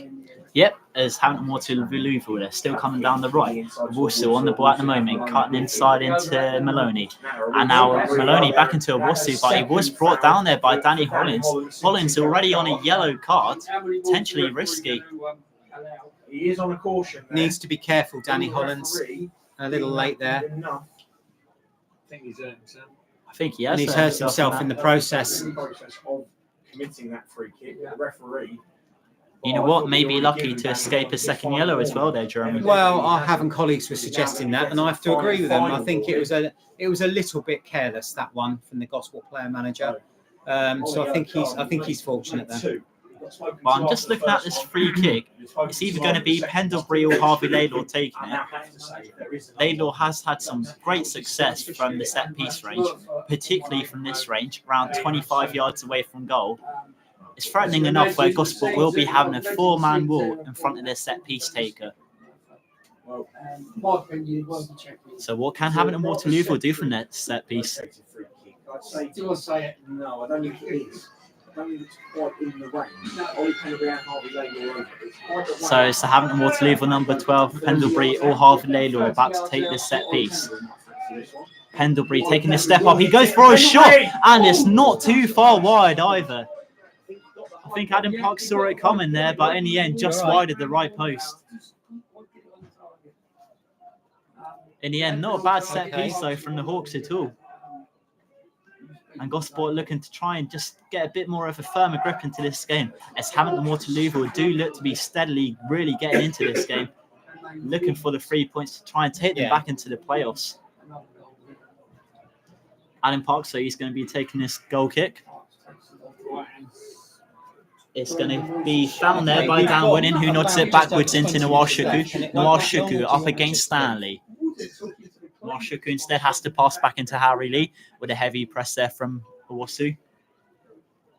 Speaker 2: Yep, as Havant and Waterloovile, they're still coming down the right. Wusu on the ball at the moment, cutting inside into Maloney. And now Maloney back into Wusu, but he was brought down there by Danny Hollins. Hollins already on a yellow card, potentially risky.
Speaker 5: He is on a caution.
Speaker 3: Needs to be careful, Danny Hollins. A little late there.
Speaker 4: I think he's earned himself.
Speaker 2: I think he has.
Speaker 3: And he's hurt himself in the process.
Speaker 5: Of committing that free kick, the referee.
Speaker 2: You know what? Maybe lucky to escape a second yellow as well there, Jeremy.
Speaker 3: Well, our Havant colleagues were suggesting that, and I have to agree with them. I think it was a little bit careless, that one from the Gosport player manager. So I think he's fortunate there.
Speaker 2: But I'm just looking at this free kick. It's either going to be Pendlebury or Harvey Laidlaw taking it. Laidlaw has had some great success from the set piece range, particularly from this range, around 25 yards away from goal. It's threatening enough where Gosport will be having a 4-man wall in front of their set piece taker. So what can Havant and Waterloovile do from that set piece?
Speaker 5: Do I say it? No, I don't think it is.
Speaker 2: So it's the Havant and Waterloovile number 12, Pendlebury or Harvey Laylor about to take this set piece. Pendlebury taking a step up. He goes for a shot, and it's not too far wide either. I think Adam Parks saw it coming there, but in the end, just wide of the right post. In the end, not a bad set piece though from the Hawks at all. And Gosport looking to try and just get a bit more of a firmer grip into this game, as Havant and Waterlooville do look to be steadily really getting into this game, looking for the 3 points to try and take them back into the playoffs. Adam Parks, so he's going to be taking this goal kick. It's going to be found there by Dan Winning, who nods it backwards into Noir Shuku. Noir Shuku up against Stanley. Noir Shuku instead has to pass back into Harry Lee with a heavy press there from Owosu.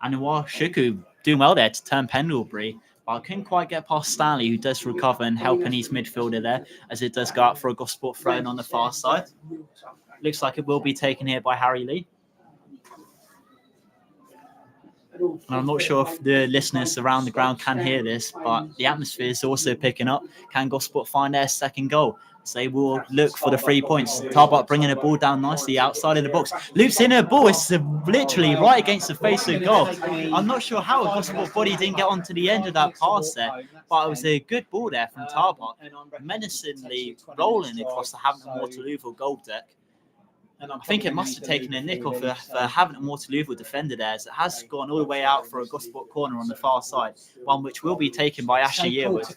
Speaker 2: And Noir Shuku doing well there to turn Pendlebury, but couldn't quite get past Stanley, who does recover and helping his midfielder there, as it does go out for a Gosport throw-in on the far side. Looks like it will be taken here by Harry Lee. And I'm not sure if the listeners around the ground can hear this, but the atmosphere is also picking up. Can Gosport find their second goal? So they will look for the 3 points. Tarbot bringing the ball down nicely outside of the box. Loops in a ball. It's literally right against the face of goal. I'm not sure how a Gosport body didn't get onto the end of that pass there, but it was a good ball there from Tarbot, menacingly rolling across the Havant and Waterlooville goal deck. I think it must have taken a nick off the Havant and Waterlooville defender there, as it has gone all the way out for a Gosport corner on the far side, one which will be taken by Ashley Yearwood.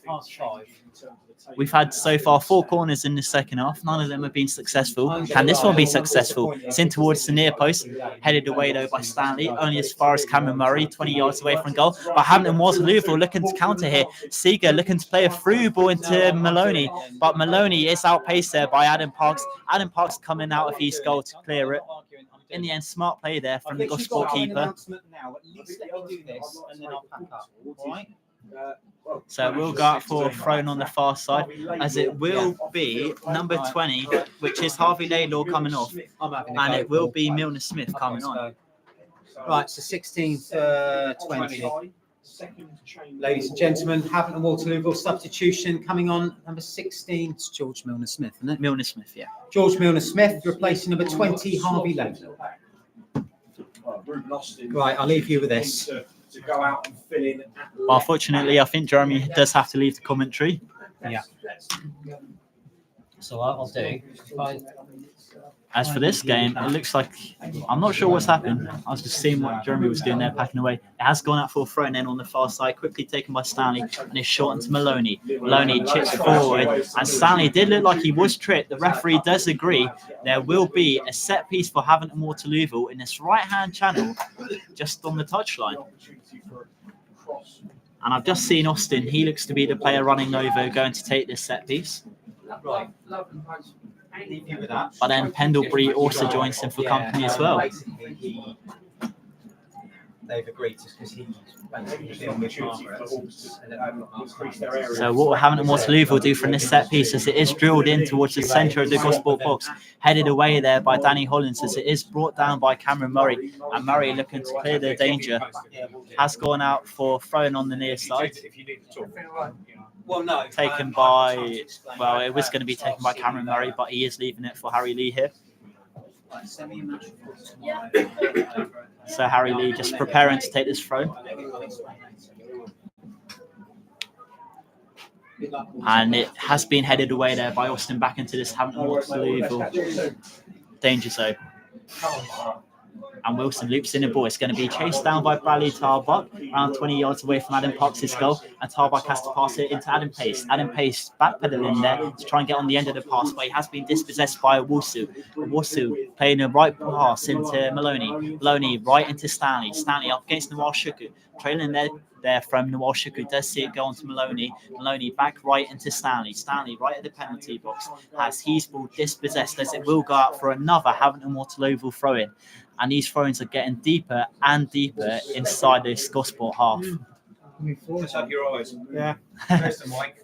Speaker 2: We've had so far 4 corners in the second half. None of them have been successful. Can this one be successful? It's in towards the near post. Headed away, though, by Stanley. Only as far as Cameron Murray, 20 yards away from goal. But Havant and Waterlooville looking to counter here. Seeger looking to play a through ball into Maloney. But Maloney is outpaced there by Adam Parks. Adam Parks coming out of his goal to clear it. In the end, smart play there from the Gosport keeper.
Speaker 3: At least let me do this, and then I'll pack up. All right?
Speaker 2: So we'll go out for a throw on the far side, as it will be number 20, which is Harvey Laylor coming off, and it will be Milner Smith coming on.
Speaker 3: Right, so 16-20. Ladies and gentlemen, Havant and Waterlooville substitution coming on. Number 16, it's George Milner Smith, isn't it?
Speaker 2: Milner Smith, yeah.
Speaker 3: George Milner Smith replacing number 20, Harvey Laylor. Right, I'll leave you with this.
Speaker 5: To go out and fill in.
Speaker 2: Well, unfortunately, I think Jeremy does have to leave the commentary.
Speaker 3: Yeah. So what I'll do.
Speaker 2: As for this game, it looks like I'm not sure what's happened. I was just seeing what Jeremy was doing there, packing away. It has gone out for a throw in on the far side, quickly taken by Stanley, and is short into Maloney. Maloney chips forward, and Stanley did look like he was tripped. The referee does agree. There will be a set piece for Havant and Waterlooville in this right-hand channel, just on the touchline. And I've just seen Austin. He looks to be the player running over, going to take this set piece.
Speaker 3: Right.
Speaker 2: But then Pendlebury also joins him for company as well.
Speaker 3: They've agreed to, because he's basically dealing with Margaret.
Speaker 2: So what will Havant and Waterlooville do from this set piece, as it is drilled in towards the centre of the Gosport box, headed away there by Danny Hollins, as it is brought down by Cameron Murray, and Murray looking to clear the danger, has gone out for throwing on the near side.
Speaker 3: Well, no.
Speaker 2: Taken by, well, it was going to be taken by Cameron Murray, but he is leaving it for Harry Lee here. So Harry Lee just preparing to take this throw. And it has been headed away there by Austin back into this Havant and Waterlooville danger zone. And Wilson loops in the ball. It's going to be chased down by Bradley Tarbuck, around 20 yards away from Adam Parks' goal. And Tarbuck has to pass it into Adam Pace. Adam Pace backpedaling there to try and get on the end of the pass, but he has been dispossessed by Owusu. Owusu playing a right pass into Maloney. Maloney right into Stanley. Stanley up against Noir Shuku. Trailing there from Noir Shuku. Does see it go on to Maloney. Maloney back right into Stanley. Stanley right at the penalty box. Has his ball dispossessed, as it will go out for another Havant and Waterlooville throw-in. And these throw-ins are getting deeper and deeper inside this Gosport half.
Speaker 5: Just have your eyes.
Speaker 6: Yeah.
Speaker 5: Where's the mic?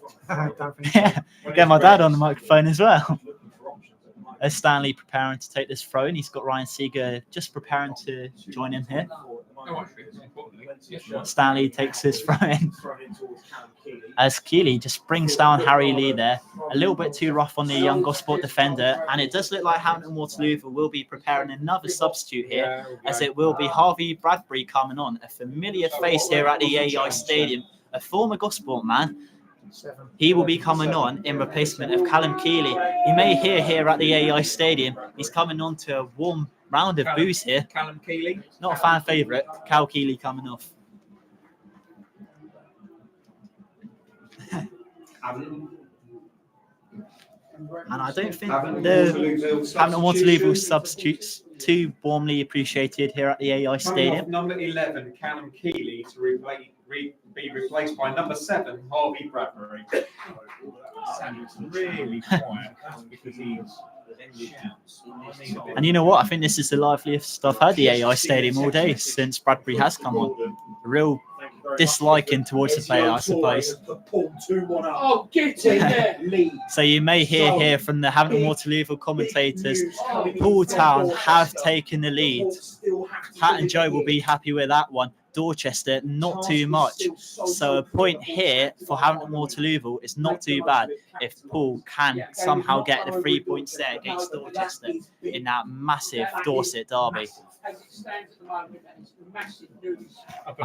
Speaker 2: Yeah, get my dad on the microphone as well. As Stanley preparing to take this throw, and he's got Ryan Seeger just preparing to join him here. Stanley takes his throw in as Keeley just brings down Harry Lee there. A little bit too rough on the young Gosport defender, and it does look like Havant and Waterloovile will be preparing another substitute here, as it will be Harvey Bradbury coming on, a familiar face here at the AI Stadium, a former Gosport man. He will be coming on in replacement of Callum Keeley. You may hear here at the AI Stadium, he's coming on to a warm round of boos here.
Speaker 1: Callum Keeley.
Speaker 2: Not a fan favourite, Cal Keeley coming off. And I don't think the Havant and Waterlooville substitutes too warmly appreciated here at the AI Stadium.
Speaker 1: Number 11, Callum Keeley, to be replaced by number 7, Harvey Bradbury.
Speaker 4: Really quiet because he's.
Speaker 2: And you know what? I think this is the liveliest I've heard the AI Stadium all day since Bradbury has come on. A real disliking towards the player, I suppose.
Speaker 5: Oh, get in there, Lee.
Speaker 2: So you may hear here from the Havant and Waterlooville commentators, Paul Town have taken the lead. Pat and Joe will be happy with that one. Dorchester, not too much. So a point here for Havant and Waterlooville is not too bad if Paul can somehow get the 3 points there against Dorchester in that massive Dorset derby. I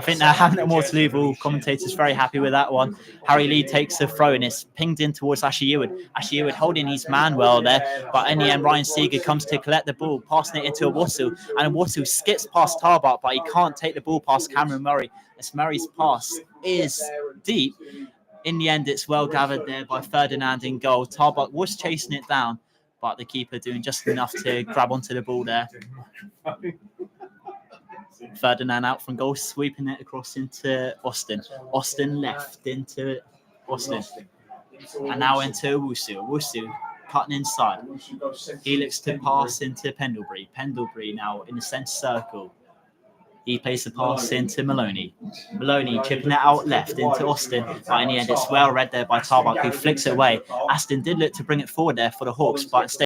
Speaker 2: think that Havant and Waterlooville commentators very happy with that one. Harry Lee takes the throw and it's pinged in towards Asher Eward. Asher Eward holding his man well there, but in the end Ryan Seeger comes to collect the ball, passing it into a Wassel, and Wassel skips past Tarbart, but he can't take the ball past Cameron Murray, as Murray's pass is deep. In the end, it's well gathered there by Ferdinand in goal. Tarbart was chasing it down, but the keeper doing just enough to grab onto the ball there. Ferdinand out from goal, sweeping it across into Austin. Austin left into Austin. And now into Owusu. Owusu cutting inside. He looks to pass into Pendlebury. Pendlebury now in the centre circle. He plays the pass into Maloney. Maloney chipping it out left into Austin. But in the end, it's well read there by Tarbach, who flicks it away. Aston did look to bring it forward there for the Hawks, but instead